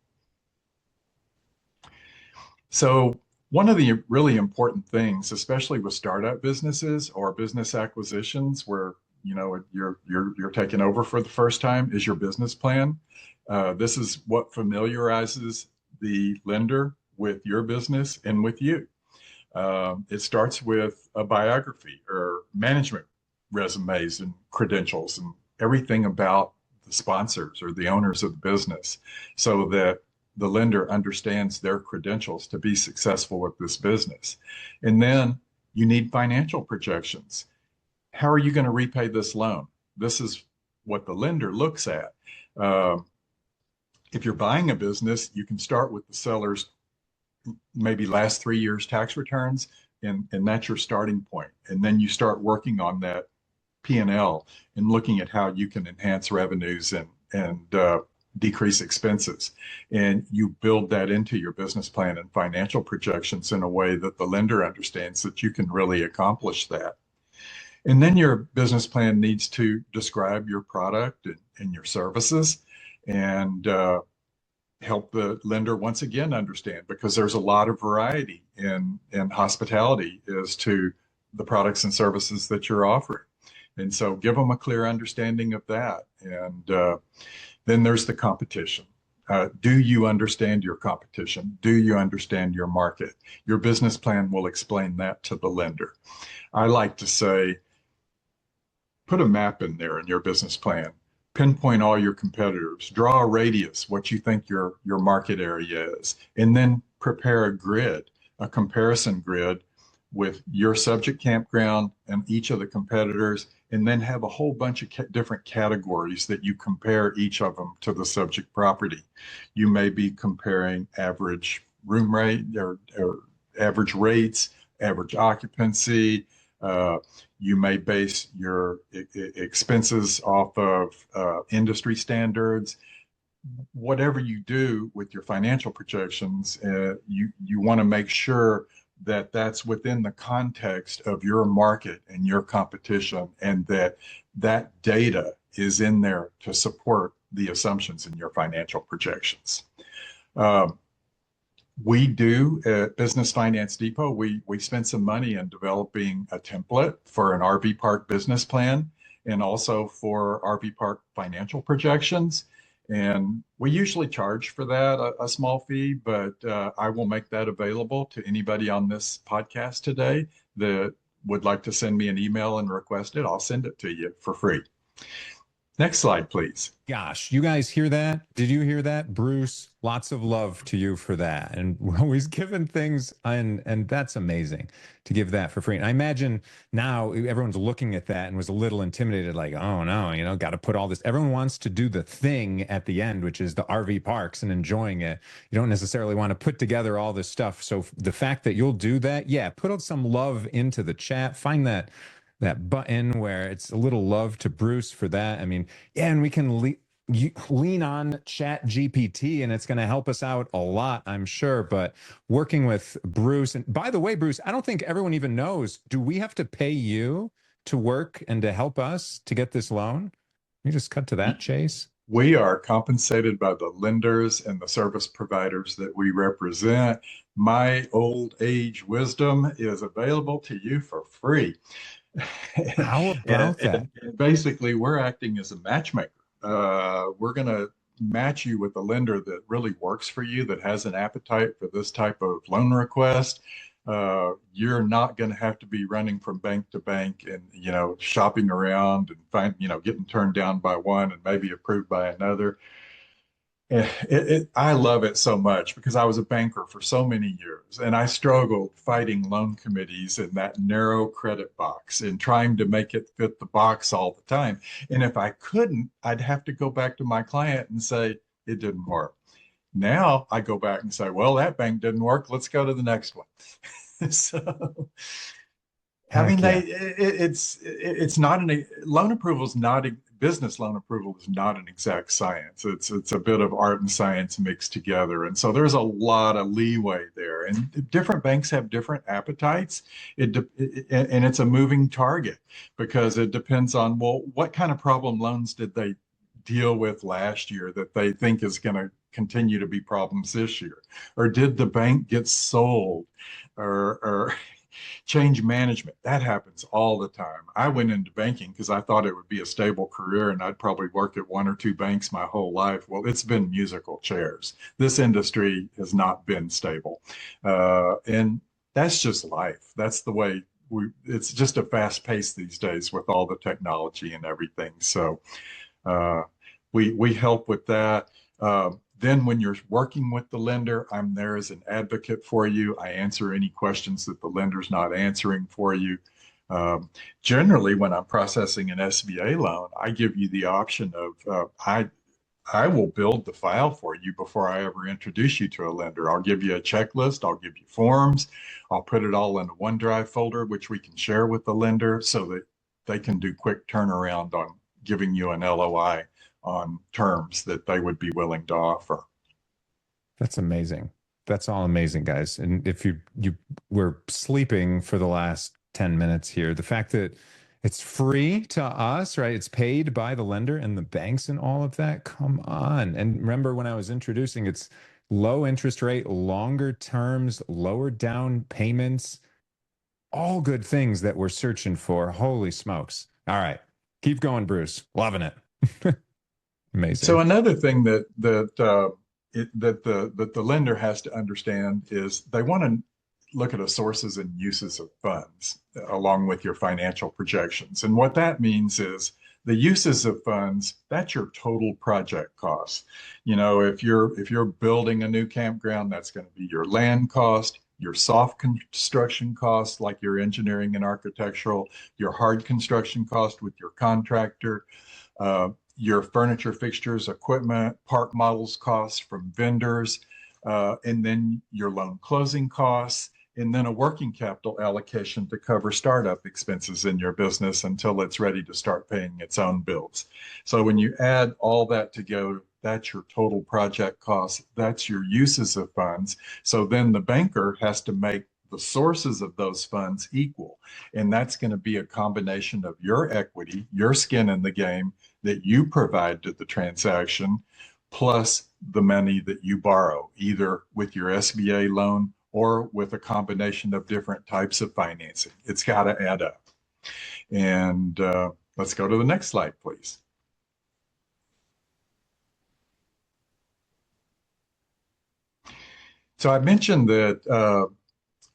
J: So one of the really important things, especially with startup businesses or business acquisitions, where you're taking over for the first time, is your business plan. This is what familiarizes the lender with your business and with you. It starts with a biography or management resumes and credentials and everything about the sponsors or the owners of the business, so that the lender understands their credentials to be successful with this business. And then you need financial projections. How are you going to repay this loan? This is what the lender looks at. If you're buying a business, you can start with the seller's maybe last 3 years tax returns, and that's your starting point. And then you start working on that P&L and looking at how you can enhance revenues and decrease expenses. And you build that into your business plan and financial projections in a way that the lender understands that you can really accomplish that. And then your business plan needs to describe your product and your services, and help the lender once again understand, because there's a lot of variety in hospitality as to the products and services that you're offering. And so give them a clear understanding of that. And then there's the competition. Do you understand your competition? Do you understand your market? Your business plan will explain that to the lender. I like to say, put a map in there in your business plan. Pinpoint all your competitors, draw a radius, what you think your market area is, and then prepare a grid, a comparison grid with your subject campground and each of the competitors, and then have a whole bunch of different categories that you compare each of them to the subject property. You may be comparing average room rate or average rates, average occupancy. You may base your expenses off of industry standards. Whatever you do with your financial projections, you want to make sure that that's within the context of your market and your competition, and that data is in there to support the assumptions in your financial projections. We do at Business Finance Depot, we spent some money in developing a template for an RV park business plan, and also for RV park financial projections. And we usually charge for that a small fee, but I will make that available to anybody on this podcast today that would like to send me an email and request it. I'll send it to you for free. Next slide, please.
C: Gosh, you guys hear that? Did you hear that? Bruce, lots of love to you for that. And we're always giving things, and that's amazing to give that for free. And I imagine now everyone's looking at that and was a little intimidated, like, oh no, got to put all this. Everyone wants to do the thing at the end, which is the RV parks and enjoying it. You don't necessarily want to put together all this stuff. So the fact that you'll do that, yeah, put out some love into the chat. Find that button where it's a little love to Bruce for that. I mean, yeah, and we can lean on Chat GPT, and it's going to help us out a lot, I'm sure. But working with Bruce, and by the way, Bruce, I don't think everyone even knows, do we have to pay you to work and to help us to get this loan? You just cut to that chase.
J: We are compensated by the lenders and the service providers that we represent. My old age wisdom is available to you for free.
C: How about that?
J: And basically, we're acting as a matchmaker. We're going to match you with a lender that really works for you, that has an appetite for this type of loan request. You're not going to have to be running from bank to bank and, shopping around and getting turned down by one and maybe approved by another. I love it so much because I was a banker for so many years and I struggled fighting loan committees in that narrow credit box and trying to make it fit the box all the time. And if I couldn't, I'd have to go back to my client and say, it didn't work. Now I go back and say, well, that bank didn't work. Let's go to the next one. So, it's not loan approval is not business loan approval is not an exact science. It's a bit of art and science mixed together. And so there's a lot of leeway there. And different banks have different appetites. And it's a moving target because it depends on, well, what kind of problem loans did they deal with last year that they think is going to continue to be problems this year? Or did the bank get sold or change management? That happens all the time. I went into banking because I thought it would be a stable career and I'd probably work at one or two banks my whole life. Well, it's been musical chairs. This industry has not been stable. And that's just life. That's the way it's just a fast pace these days with all the technology and everything. So we help with that. Then when you're working with the lender, I'm there as an advocate for you. I answer any questions that the lender's not answering for you. Generally, when I'm processing an SBA loan, I give you the option of I will build the file for you before I ever introduce you to a lender. I'll give you a checklist. I'll give you forms. I'll put it all in a OneDrive folder, which we can share with the lender so that they can do quick turnaround on giving you an LOI on terms that they would be willing to offer.
C: That's amazing. That's all amazing, guys. And if you were sleeping for the last 10 minutes here, the fact that it's free to us, right? It's paid by the lender and the banks and all of that. Come on. And remember when I was introducing, it's low interest rate, longer terms, lower down payments, all good things that we're searching for. Holy smokes. All right. Keep going, Bruce. Loving it. Amazing.
J: So another thing that the lender has to understand is they want to look at the sources and uses of funds along with your financial projections. And what that means is the uses of funds, that's your total project cost. If you're building a new campground, that's going to be your land cost, your soft construction costs like your engineering and architectural, your hard construction cost with your contractor, your furniture, fixtures, equipment, part models costs from vendors, and then your loan closing costs, and then a working capital allocation to cover startup expenses in your business until it's ready to start paying its own bills. So when you add all that together, that's your total project cost. That's your uses of funds. So then the banker has to make the sources of those funds equal. And that's going to be a combination of your equity, your skin in the game that you provide to the transaction, plus the money that you borrow, either with your SBA loan or with a combination of different types of financing. It's got to add up. And let's go to the next slide, please. So I mentioned that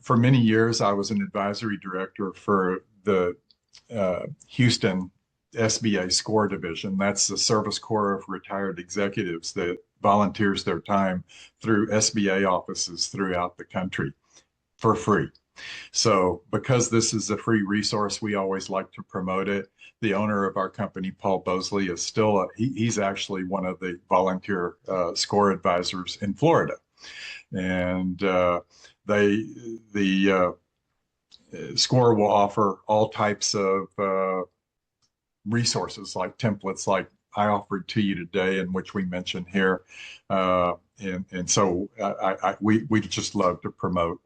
J: for many years, I was an advisory director for the Houston SBA SCORE division. That's the Service Corps of Retired Executives that volunteers their time through SBA offices throughout the country for free. So because this is a free resource, we always like to promote it. The owner of our company, Paul Bosley, is still, he's actually one of the volunteer SCORE advisors in Florida. And the SCORE will offer all types of resources like templates like I offered to you today and which we mentioned here. And so we just love to promote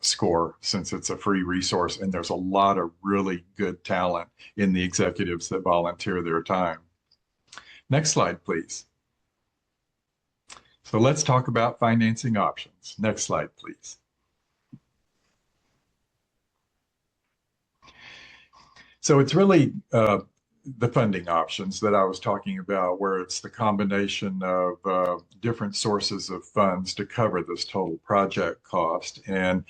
J: score since it's a free resource, and there's a lot of really good talent in the executives that volunteer their time. Next slide, please. So let's talk about financing options. Next slide, please. So it's really the funding options that I was talking about, where it's the combination of different sources of funds to cover this total project cost. And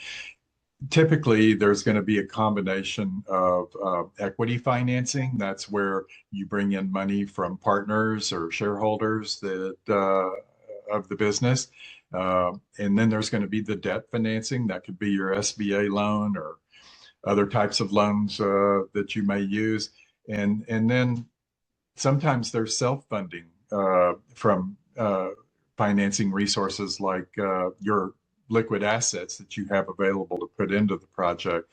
J: typically, there's going to be a combination of equity financing. That's where you bring in money from partners or shareholders that of the business. And then there's going to be the debt financing. That could be your SBA loan or other types of loans that you may use. And then sometimes there's self-funding from financing resources like your liquid assets that you have available to put into the project.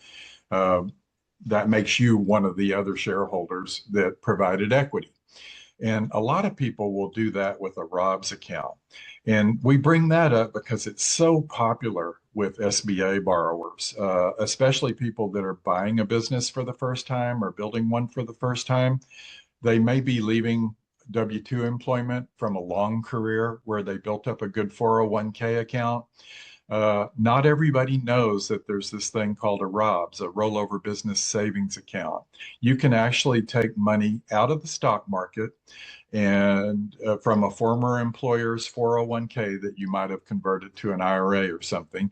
J: That makes you one of the other shareholders that provided equity. And a lot of people will do that with a ROBS account. And we bring that up because it's so popular with SBA borrowers, especially people that are buying a business for the first time or building one for the first time. They may be leaving W-2 employment from a long career where they built up a good 401k account. Not everybody knows that there's this thing called a ROBS, a rollover business savings account. You can actually take money out of the stock market and from a former employer's 401k that you might have converted to an IRA or something,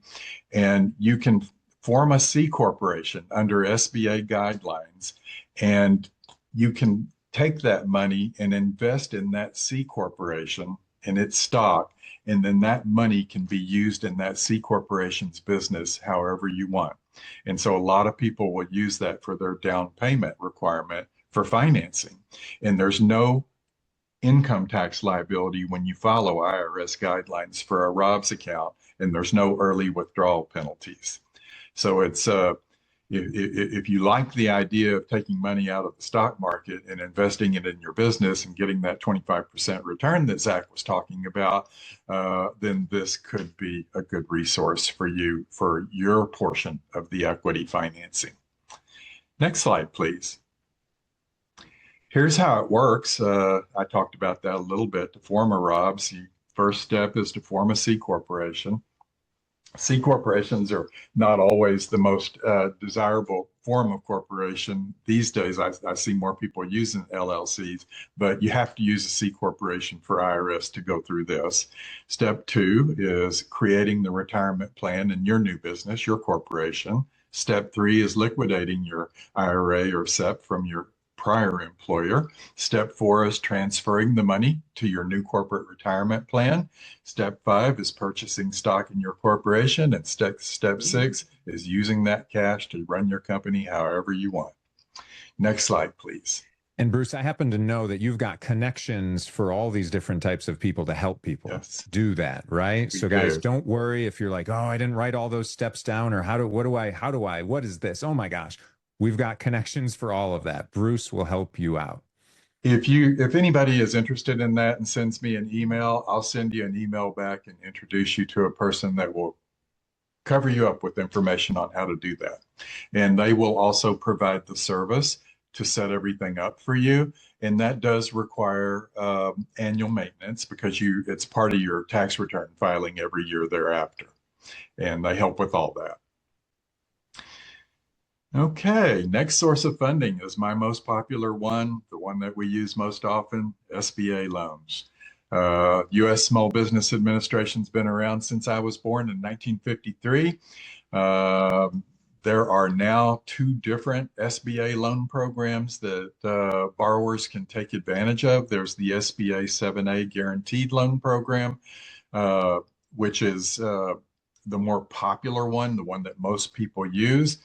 J: and you can form a C corporation under SBA guidelines, and you can take that money and invest in that C corporation and its stock, and then that money can be used in that C corporation's business however you want. And so a lot of people will use that for their down payment requirement for financing. And there's no income tax liability when you follow IRS guidelines for a ROBS account, and there's no early withdrawal penalties. So it's if you like the idea of taking money out of the stock market and investing it in your business and getting that 25% return that Zach was talking about, then this could be a good resource for you for your portion of the equity financing. Next slide, please. Here's how it works. I talked about that a little bit. To form a ROBS, the first step is to form a C corporation. C corporations are not always the most desirable form of corporation. These days, I see more people using LLCs, but you have to use a C corporation for IRS to go through this. Step 2 is creating the retirement plan in your new business, your corporation. Step 3 is liquidating your IRA or SEP from your prior employer. Step 4 is transferring the money to your new corporate retirement plan. Step 5 is purchasing stock in your corporation. And step 6 is using that cash to run your company however you want. Next slide, please.
C: And Bruce, I happen to know that you've got connections for all these different types of people to help people do that, right? So guys, don't worry if you're like, oh, I didn't write all those steps down, or what is this? Oh my gosh. We've got connections for all of that. Bruce will help you out.
J: If anybody is interested in that and sends me an email, I'll send you an email back and introduce you to a person that will cover you up with information on how to do that. And they will also provide the service to set everything up for you. And that does require annual maintenance because it's part of your tax return filing every year thereafter. And they help with all that. Okay, next source of funding is my most popular one, the one that we use most often, SBA loans. U.S. Small Business Administration's been around since I was born in 1953. There are now 2 different SBA loan programs that borrowers can take advantage of. There's the SBA 7A Guaranteed Loan Program, which is the more popular one, the one that most people use.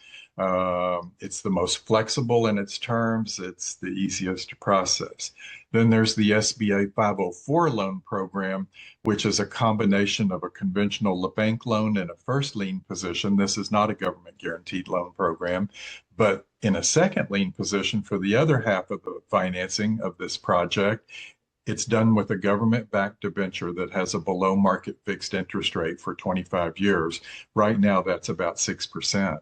J: It's the most flexible in its terms. It's the easiest to process. Then there's the SBA 504 loan program, which is a combination of a conventional bank loan and a first lien position. This is not a government guaranteed loan program, but in a second lien position for the other half of the financing of this project, It's done with a government-backed debenture that has a below-market fixed interest rate for 25 years. Right now, that's about 6%.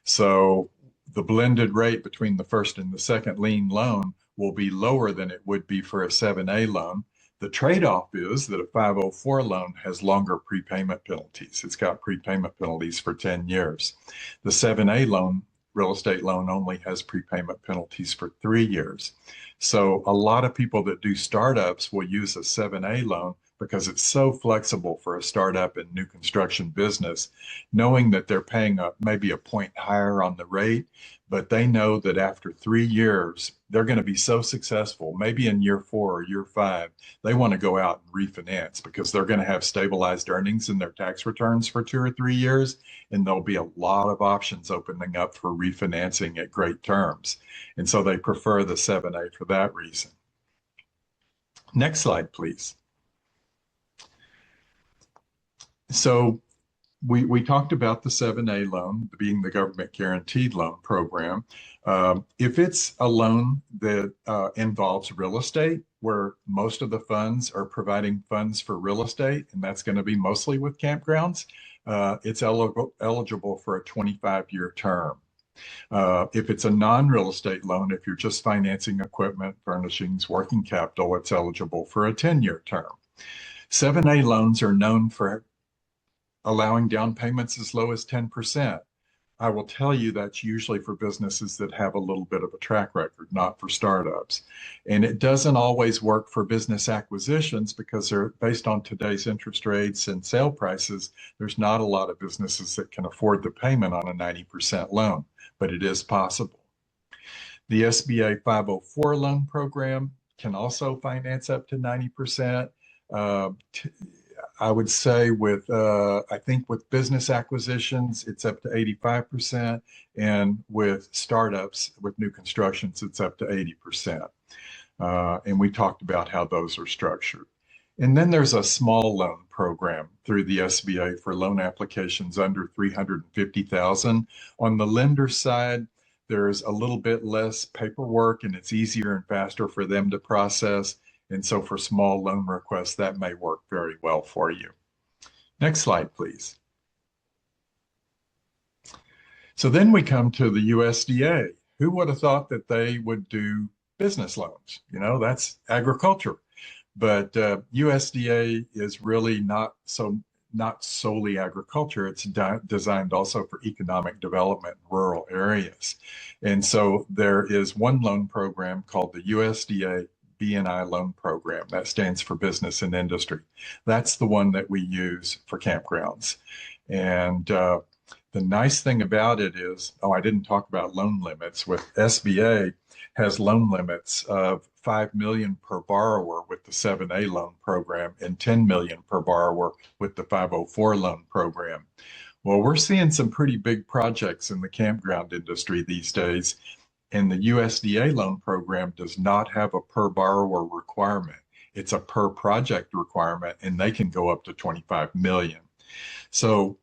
J: So the blended rate between the first and the second lien loan will be lower than it would be for a 7A loan. The trade-off is that a 504 loan has longer prepayment penalties. It's got prepayment penalties for 10 years. The 7A loan, real estate loan, only has prepayment penalties for 3 years. So a lot of people that do startups will use a 7A loan because it's so flexible for a startup and new construction business, knowing that they're paying maybe a point higher on the rate, but they know that after 3 years, they're going to be so successful, maybe in year 4 or year 5, they want to go out and refinance because they're going to have stabilized earnings in their tax returns for 2 or 3 years, and there'll be a lot of options opening up for refinancing at great terms. And so they prefer the 7A for that reason. Next slide, please. So we talked about the 7A loan being the government guaranteed loan program. If it's a loan that involves real estate, where most of the funds are providing funds for real estate, and that's going to be mostly with campgrounds, it's eligible for a 25-year term. If it's a non-real estate loan, if you're just financing equipment, furnishings, working capital, it's eligible for a 10-year term. 7A loans are known for allowing down payments as low as 10%. I will tell you that's usually for businesses that have a little bit of a track record, not for startups. And it doesn't always work for business acquisitions because they're based on today's interest rates and sale prices. There's not a lot of businesses that can afford the payment on a 90% loan, but it is possible. The SBA 504 loan program can also finance up to 90%. I would say I think with business acquisitions, it's up to 85%. And with startups, with new constructions, it's up to 80%. And we talked about how those are structured. And then there's a small loan program through the SBA for loan applications under $350,000. On the lender side, there's a little bit less paperwork and it's easier and faster for them to process. And so for small loan requests, that may work very well for you. Next slide, please. So then we come to the USDA. Who would have thought that they would do business loans? You know, that's agriculture. But USDA is really not solely agriculture. It's designed also for economic development in rural areas. And so there is one loan program called the USDA BNI loan program. That stands for business and industry. That's the one that we use for campgrounds. And the nice thing about it is, I didn't talk about loan limits. With SBA has loan limits of $5 million per borrower with the 7A loan program and $10 million per borrower with the 504 loan program. Well, we're seeing some pretty big projects in the campground industry these days. And the USDA loan program does not have a per borrower requirement. It's a per project requirement, and they can go up to 25 million. So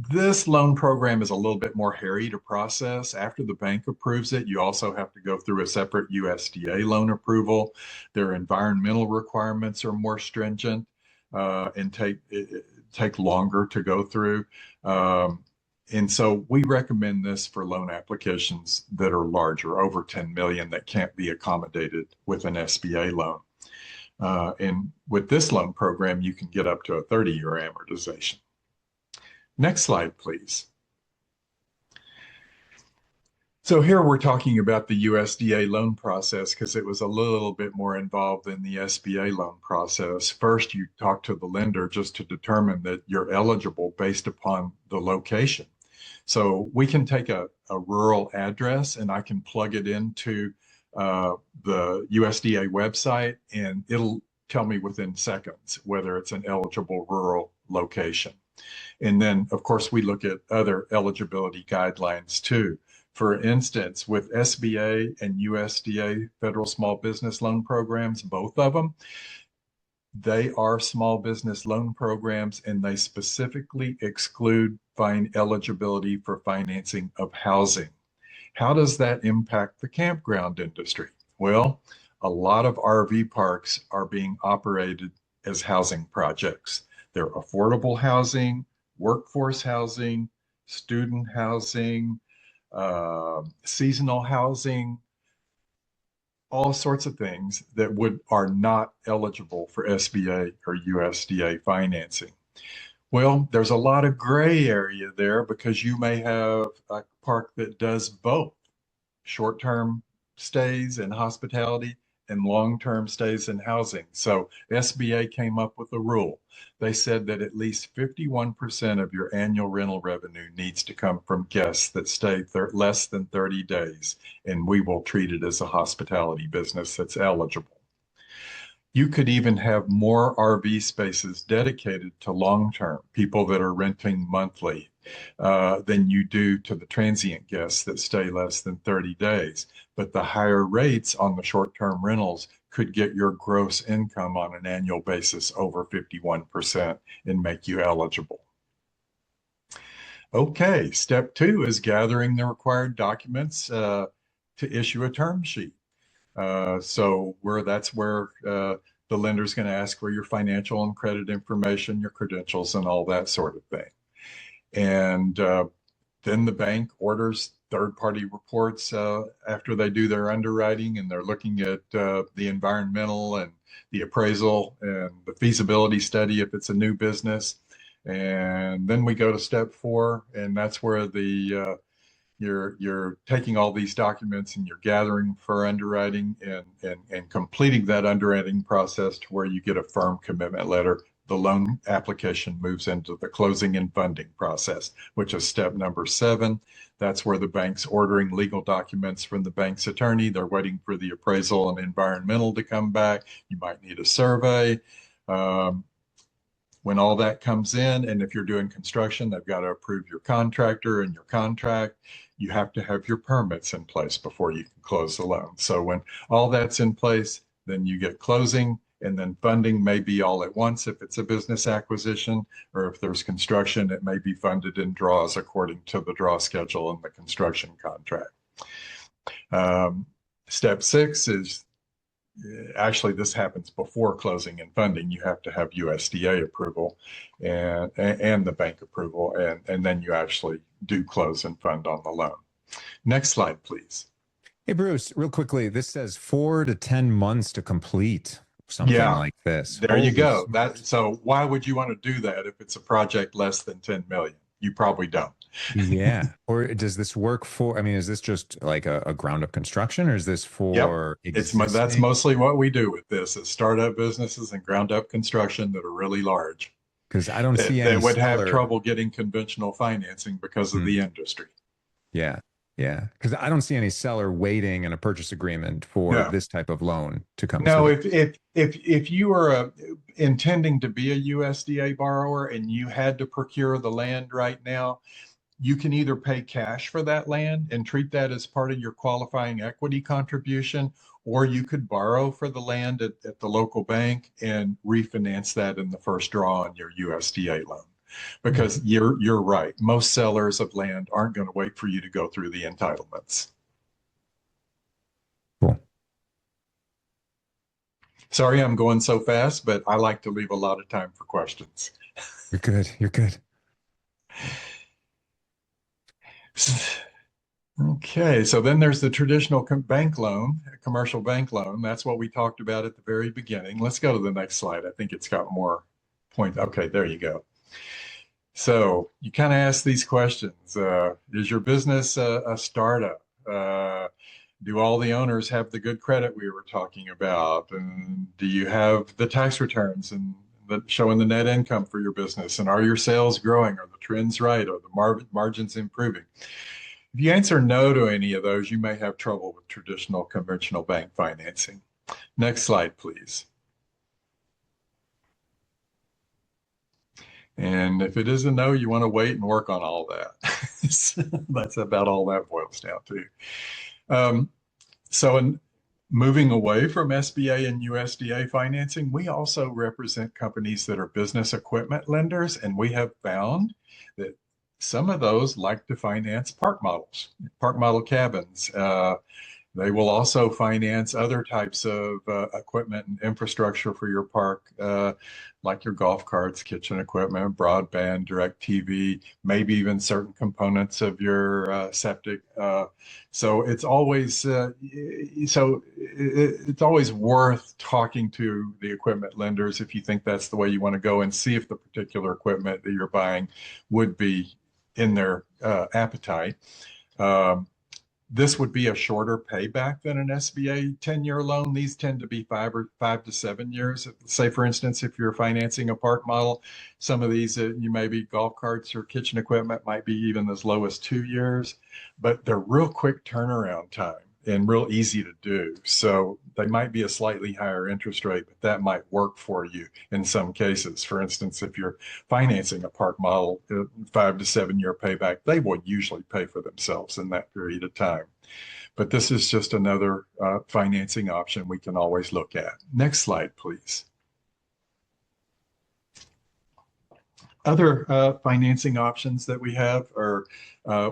J: this loan program is a little bit more hairy to process. After the bank approves it, you also have to go through a separate USDA loan approval. Their environmental requirements are more stringent and take longer to go through. And so we recommend this for loan applications that are larger, over 10 million, that can't be accommodated with an SBA loan. And with this loan program, you can get up to a 30-year amortization. Next slide, please. So here we're talking about the USDA loan process because it was a little bit more involved than the SBA loan process. First, you talk to the lender just to determine that you're eligible based upon the location. So we can take a rural address and I can plug it into the USDA website and it'll tell me within seconds whether it's an eligible rural location. And then, of course, we look at other eligibility guidelines too. For instance, with SBA and USDA federal small business loan programs, both of them, they are small business loan programs and they specifically exclude eligibility for financing of housing. How does that impact the campground industry? Well, a lot of RV parks are being operated as housing projects. They're affordable housing, workforce housing, student housing, seasonal housing, all sorts of things that are not eligible for SBA or USDA financing. Well, there's a lot of gray area there because you may have a park that does both short-term stays and hospitality and long-term stays in housing. So SBA came up with a rule. They said that at least 51% of your annual rental revenue needs to come from guests that stay less than 30 days, and we will treat it as a hospitality business that's eligible. You could even have more RV spaces dedicated to long-term, people that are renting monthly, than you do to the transient guests that stay less than 30 days. But the higher rates on the short-term rentals could get your gross income on an annual basis over 51% and make you eligible. Okay, step 2 is gathering the required documents to issue a term sheet. That's where the lender's going to ask for your financial and credit information, your credentials, and all that sort of thing. And then the bank orders third-party reports after they do their underwriting, and they're looking at the environmental and the appraisal and the feasibility study if it's a new business. And then we go to step 4, and that's where you're taking all these documents and you're gathering for underwriting and completing that underwriting process to where you get a firm commitment letter. The loan application moves into the closing and funding process, which is step number 7. That's where the bank's ordering legal documents from the bank's attorney. They're waiting for the appraisal and environmental to come back. You might need a survey. When all that comes in, and if you're doing construction, they've got to approve your contractor and your contract. You have to have your permits in place before you can close the loan. So when all that's in place, then you get closing, and then funding may be all at once if it's a business acquisition, or if there's construction, it may be funded in draws according to the draw schedule in the construction contract. Step 6 is actually, this happens before closing and funding. You have to have USDA approval and the bank approval, and then you actually do close and fund on the loan. Next slide, please.
C: Hey, Bruce, real quickly, this says 4 to 10 months to complete something like this.
J: There you go. So why would you want to do that if it's a project less than 10 million? You probably don't.
C: Yeah. Or does this work for, I mean, is this just like a ground up construction, or is this for
J: That's mostly what we do with this, is startup businesses and ground up construction that are really large.
C: Because I don't see any
J: that would have trouble getting conventional financing because of the industry.
C: Yeah. Yeah. Because I don't see any seller waiting in a purchase agreement for this type of loan to come.
J: No, if you are intending to be a USDA borrower and you had to procure the land right now, you can either pay cash for that land and treat that as part of your qualifying equity contribution, or you could borrow for the land at the local bank and refinance that in the first draw on your USDA loan. Because you're right, most sellers of land aren't going to wait for you to go through the entitlements.
C: Cool.
J: Sorry, I'm going so fast, but I like to leave a lot of time for questions.
C: You're good. You're good.
J: Okay, so then there's the traditional bank loan, commercial bank loan. That's what we talked about at the very beginning. Let's go to the next slide. I think it's got more points. Okay, there you go. So you kind of ask these questions. Is your business a startup? Do all the owners have the good credit we were talking about? And do you have the tax returns and showing the net income for your business? And are your sales growing? Are the trends right? Are the margins improving? If you answer no to any of those, you may have trouble with traditional conventional bank financing. Next slide, please. And if it is a no, you want to wait and work on all that. That's about all that boils down to. So in moving away from SBA and USDA financing, we also represent companies that are business equipment lenders, and we have found that some of those like to finance park model cabins. They will also finance other types of equipment and infrastructure for your park, like your golf carts, kitchen equipment, broadband, direct TV, maybe even certain components of your septic. So it's always it's always worth talking to the equipment lenders if you think that's the way you want to go, and see if the particular equipment that you're buying would be in their appetite. This would be a shorter payback than an SBA 10-year loan. These tend to be 5 to 7 years. Say, for instance, if you're financing a park model, some of these, you maybe golf carts or kitchen equipment might be even as low as 2 years, but they're real quick turnaround time and real easy to do. So they might be a slightly higher interest rate, but that might work for you in some cases. For instance, if you're financing a park model, 5 to 7 year payback, they will usually pay for themselves in that period of time. But this is just another financing option we can always look at. Next slide, please. Other financing options that we have are,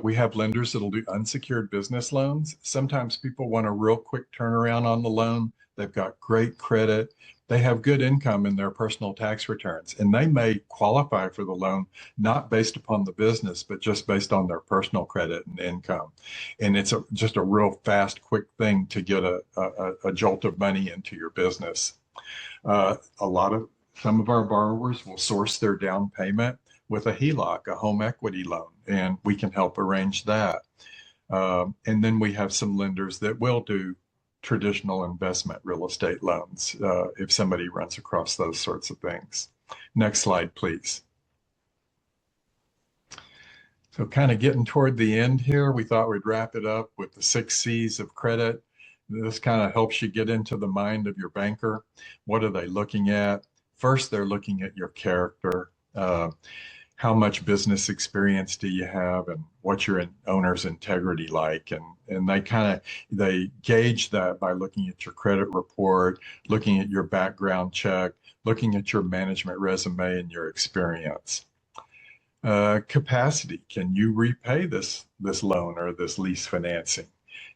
J: we have lenders that'll do unsecured business loans. Sometimes people want a real quick turnaround on the loan. They've got great credit. They have good income in their personal tax returns, and they may qualify for the loan, not based upon the business, but just based on their personal credit and income. And it's just a real fast, quick thing to get a jolt of money into your business. Some of our borrowers will source their down payment with a HELOC, a home equity loan, and we can help arrange that. And then we have some lenders that will do traditional investment real estate loans if somebody runs across those sorts of things. Next slide, please. So kind of getting toward the end here, we thought we'd wrap it up with the 6 C's of credit. This kind of helps you get into the mind of your banker. What are they looking at? First, they're looking at your character. How much business experience do you have, and what's your owner's integrity like? And they gauge that by looking at your credit report, looking at your background check, looking at your management resume and your experience. Capacity, can you repay this loan or this lease financing?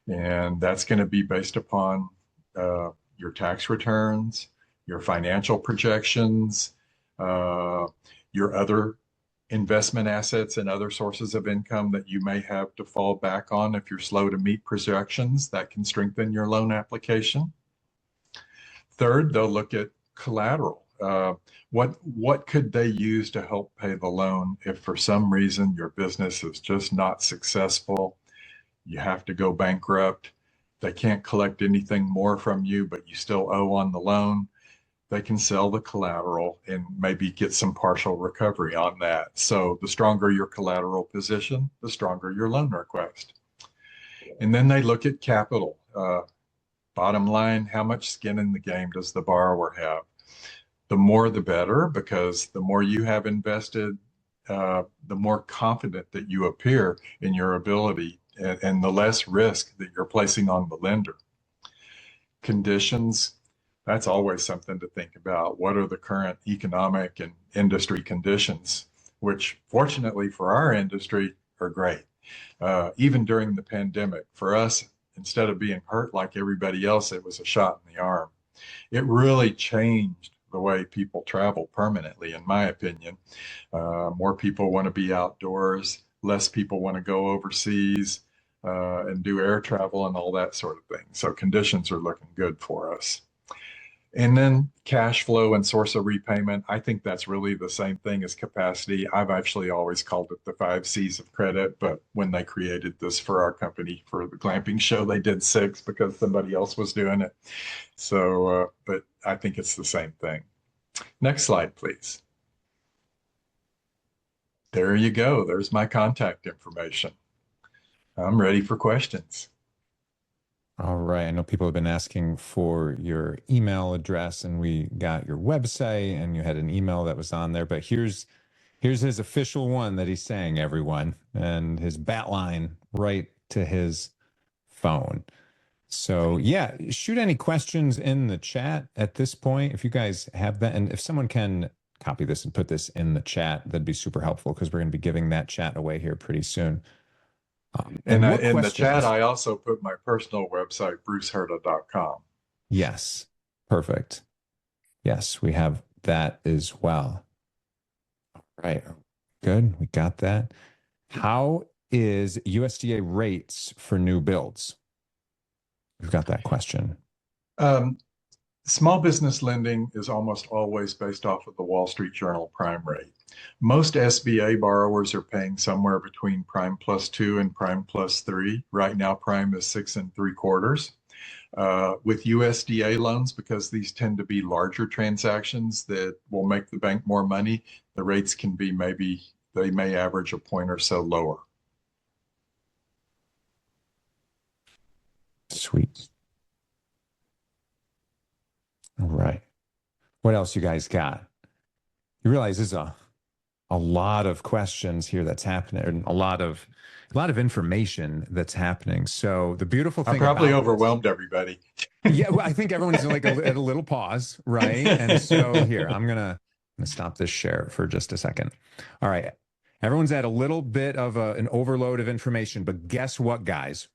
J: And that's going to be based upon your tax returns, your financial projections, your other investment assets and other sources of income that you may have to fall back on if you're slow to meet projections. That can strengthen your loan application. Third, they'll look at collateral. What could they use to help pay the loan if for some reason your business is just not successful, you have to go bankrupt, they can't collect anything more from you, but you still owe on the loan? They can sell the collateral and maybe get some partial recovery on that. So the stronger your collateral position, the stronger your loan request. And then they look at capital. Bottom line, how much skin in the game does the borrower have? The more the better, because the more you have invested, the more confident that you appear in your ability, and the less risk that you're placing on the lender. Conditions, that's always something to think about. What are the current economic and industry conditions, which fortunately for our industry are great. Even during the pandemic, for us, instead of being hurt like everybody else, it was a shot in the arm. It really changed the way people travel permanently, in my opinion. More people want to be outdoors, less people want to go overseas and do air travel and all that sort of thing. So conditions are looking good for us. And then cash flow and source of repayment, I think that's really the same thing as capacity. I've actually always called it the 5 C's of credit, but when they created this for our company for the glamping show, they did 6 because somebody else was doing it. So, but I think it's the same thing. Next slide, please. There you go. There's my contact information. I'm ready for questions.
C: All right. I know people have been asking for your email address, and we got your website, and you had an email that was on there, but here's his official one that he's saying, everyone, and his bat line right to his phone. So yeah, shoot any questions in the chat at this point if you guys have that, and if someone can copy this and put this in the chat, that'd be super helpful because we're going to be giving that chat away here pretty soon. And what
J: in the chat,
C: questions?
J: I also put my personal website, bruceherta.com.
C: Yes, perfect. Yes, we have that as well. All right, good. We got that. How is USDA rates for new builds? We've got that question.
J: Small business lending is almost always based off of the Wall Street Journal prime rate. Most SBA borrowers are paying somewhere between prime +2 and prime +3. Right now, prime is 6 3/4. With USDA loans, because these tend to be larger transactions that will make the bank more money, the rates can be they may average a point or so lower.
C: Sweet. All right. What else you guys got? You realize there's a lot of questions here that's happening, and a lot of information that's happening. So the beautiful
J: I
C: thing
J: probably
C: about this-
J: overwhelmed everybody.
C: yeah, well, I think everyone's like at a little pause, right? And so here, I'm gonna stop this share for just a second. All right. Everyone's at a little bit of an overload of information, but guess what, guys?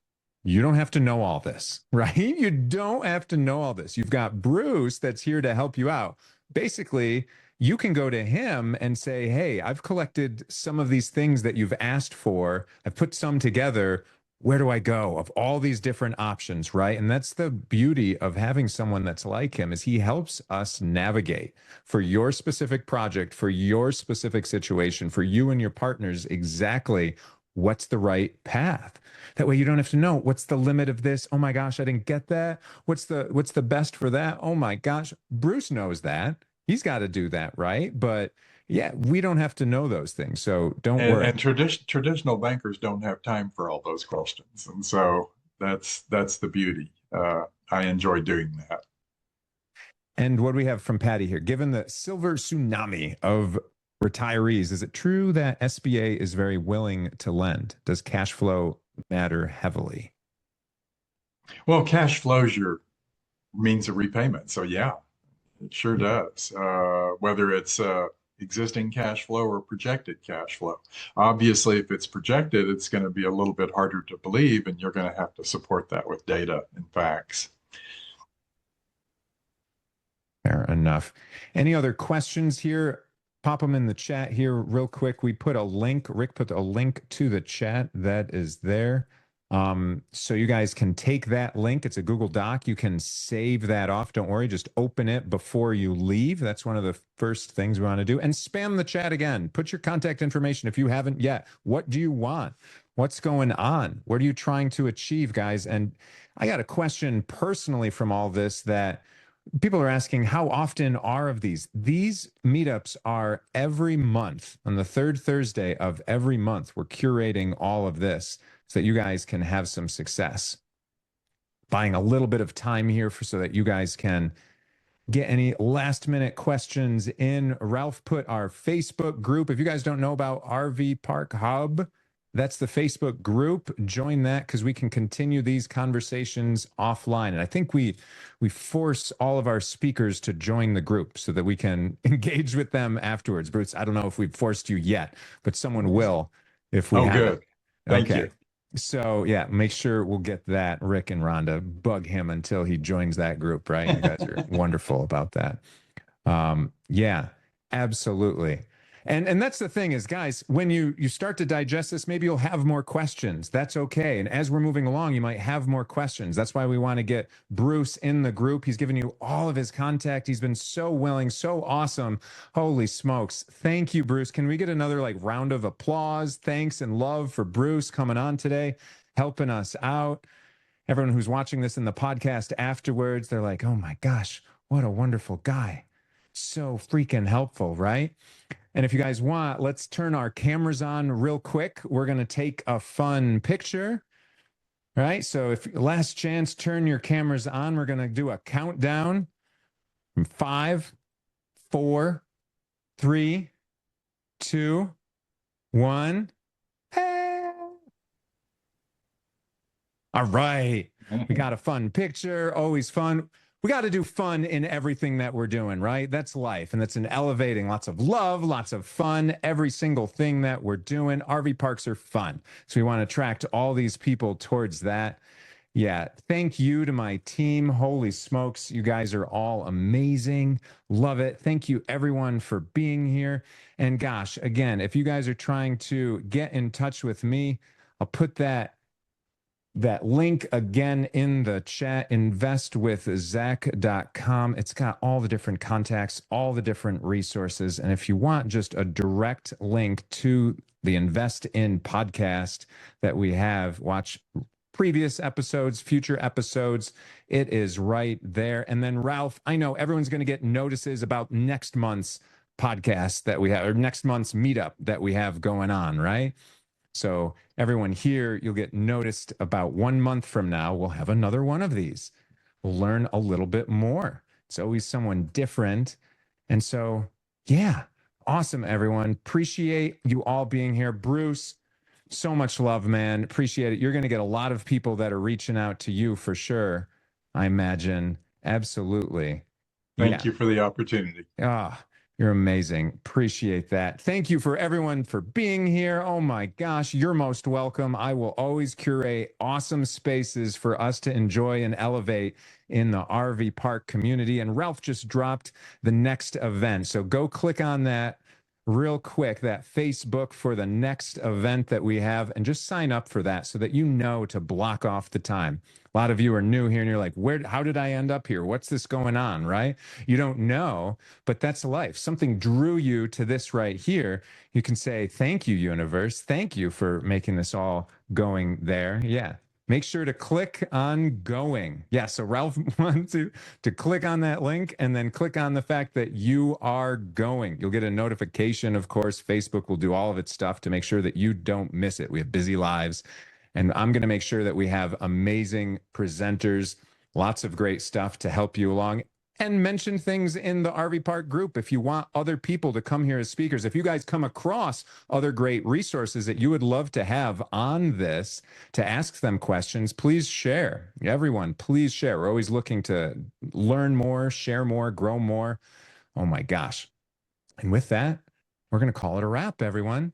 C: You don't have to know all this, right? You don't have to know all this. You've got Bruce that's here to help you out. Basically, you can go to him and say, hey, I've collected some of these things that you've asked for. I've put some together. Where do I go of all these different options, right? And that's the beauty of having someone that's like him, is he helps us navigate for your specific project, for your specific situation, for you and your partners, exactly what's the right path. That way you don't have to know what's the limit of this. Oh my gosh, I didn't get that. What's the best for that? Oh my gosh, Bruce knows that. He's got to do that, right? But yeah, we don't have to know those things. So don't worry.
J: And traditional bankers don't have time for all those questions. And so that's the beauty. I enjoy doing that.
C: And what do we have from Patty here? Given the silver tsunami of retirees, is it true that SBA is very willing to lend? Does cash flow matter heavily?
J: Well, cash flow's your means of repayment. So yeah, it sure does. Whether it's existing cash flow or projected cash flow. Obviously, if it's projected, it's going to be a little bit harder to believe, and you're going to have to support that with data and facts.
C: Fair enough. Any other questions here? Pop them in the chat here real quick. We put a link, Rick put a link to the chat that is there. So you guys can take that link. It's a Google Doc. You can save that off. Don't worry. Just open it before you leave. That's one of the first things we want to do. And spam the chat again. Put your contact information if you haven't yet. What do you want? What's going on? What are you trying to achieve, guys? And I got a question personally from all this that people are asking, how often are of these? These meetups are every month on the third Thursday of every month. We're curating all of this so that you guys can have some success. Buying a little bit of time here so that you guys can get any last minute questions in. Ralph put our Facebook group. If you guys don't know about RV Park Hub, that's the Facebook group. Join that because we can continue these conversations offline. And I think we force all of our speakers to join the group so that we can engage with them afterwards. Bruce, I don't know if we've forced you yet, but someone will if we have.
J: Good. Thank you.
C: So yeah, make sure we'll get that. Rick and Rhonda, bug him until he joins that group, right? You guys are wonderful about that. Yeah, absolutely. And that's the thing is, guys, when you start to digest this, maybe you'll have more questions. That's okay. And as we're moving along, you might have more questions. That's why we want to get Bruce in the group. He's given you all of his contact. He's been so willing, so awesome. Holy smokes. Thank you, Bruce. Can we get another round of applause? Thanks and love for Bruce coming on today, helping us out. Everyone who's watching this in the podcast afterwards, they're like, oh my gosh, what a wonderful guy. So freaking helpful, right? And if you guys want, let's turn our cameras on real quick. We're going to take a fun picture, right? So if last chance, turn your cameras on. We're going to do a countdown from 5, 4, 3, 2, 1. Hey! All right. We got a fun picture. Always fun. we got to do fun in everything that we're doing, right? That's life. And that's in elevating lots of love, lots of fun, every single thing that we're doing. RV parks are fun. So we want to attract all these people towards that. Yeah. Thank you to my team. Holy smokes. You guys are all amazing. Love it. Thank you everyone for being here. And gosh, again, if you guys are trying to get in touch with me, I'll put that link again in the chat, investwithzach.com. It's got all the different contacts, all the different resources. And if you want just a direct link to the Invest In podcast that we have, watch previous episodes, future episodes, it is right there. And then Ralph, I know everyone's going to get notices about next month's podcast that we have, or next month's meetup that we have going on, right? So everyone here, you'll get noticed about 1 month from now. We'll have another one of these. We'll learn a little bit more. It's always someone different. And so, yeah, awesome, everyone. Appreciate you all being here. Bruce, so much love, man. Appreciate it. You're going to get a lot of people that are reaching out to you for sure, I imagine. Absolutely.
J: Thank you for the opportunity.
C: Ah, you're amazing. Appreciate that. Thank you for everyone for being here. Oh my gosh, you're most welcome. I will always curate awesome spaces for us to enjoy and elevate in the RV park community. And Ralph just dropped the next event. So go click on that real quick, that Facebook for the next event that we have, and just sign up for that so that you know to block off the time. A lot of you are new here and you're like, how did I end up here? What's this going on, right? You don't know, but that's life. Something drew you to this right here. You can say, thank you, universe. Thank you for making this all going there. Yeah. Make sure to click on going. Yeah, so Ralph wants you to click on that link and then click on the fact that you are going. You'll get a notification, of course. Facebook will do all of its stuff to make sure that you don't miss it. We have busy lives. And I'm going to make sure that we have amazing presenters, lots of great stuff to help you along. And mention things in the RV Park group if you want other people to come here as speakers. If you guys come across other great resources that you would love to have on this, to ask them questions, please share. Everyone, please share. We're always looking to learn more, share more, grow more. Oh my gosh. And with that, we're going to call it a wrap, everyone.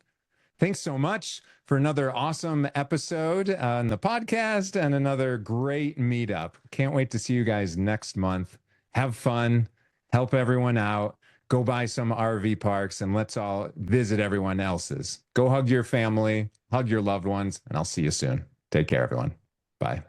C: Thanks so much for another awesome episode on the podcast and another great meetup. Can't wait to see you guys next month. Have fun, help everyone out, go buy some RV parks, and let's all visit everyone else's. Go hug your family, hug your loved ones, and I'll see you soon. Take care, everyone. Bye.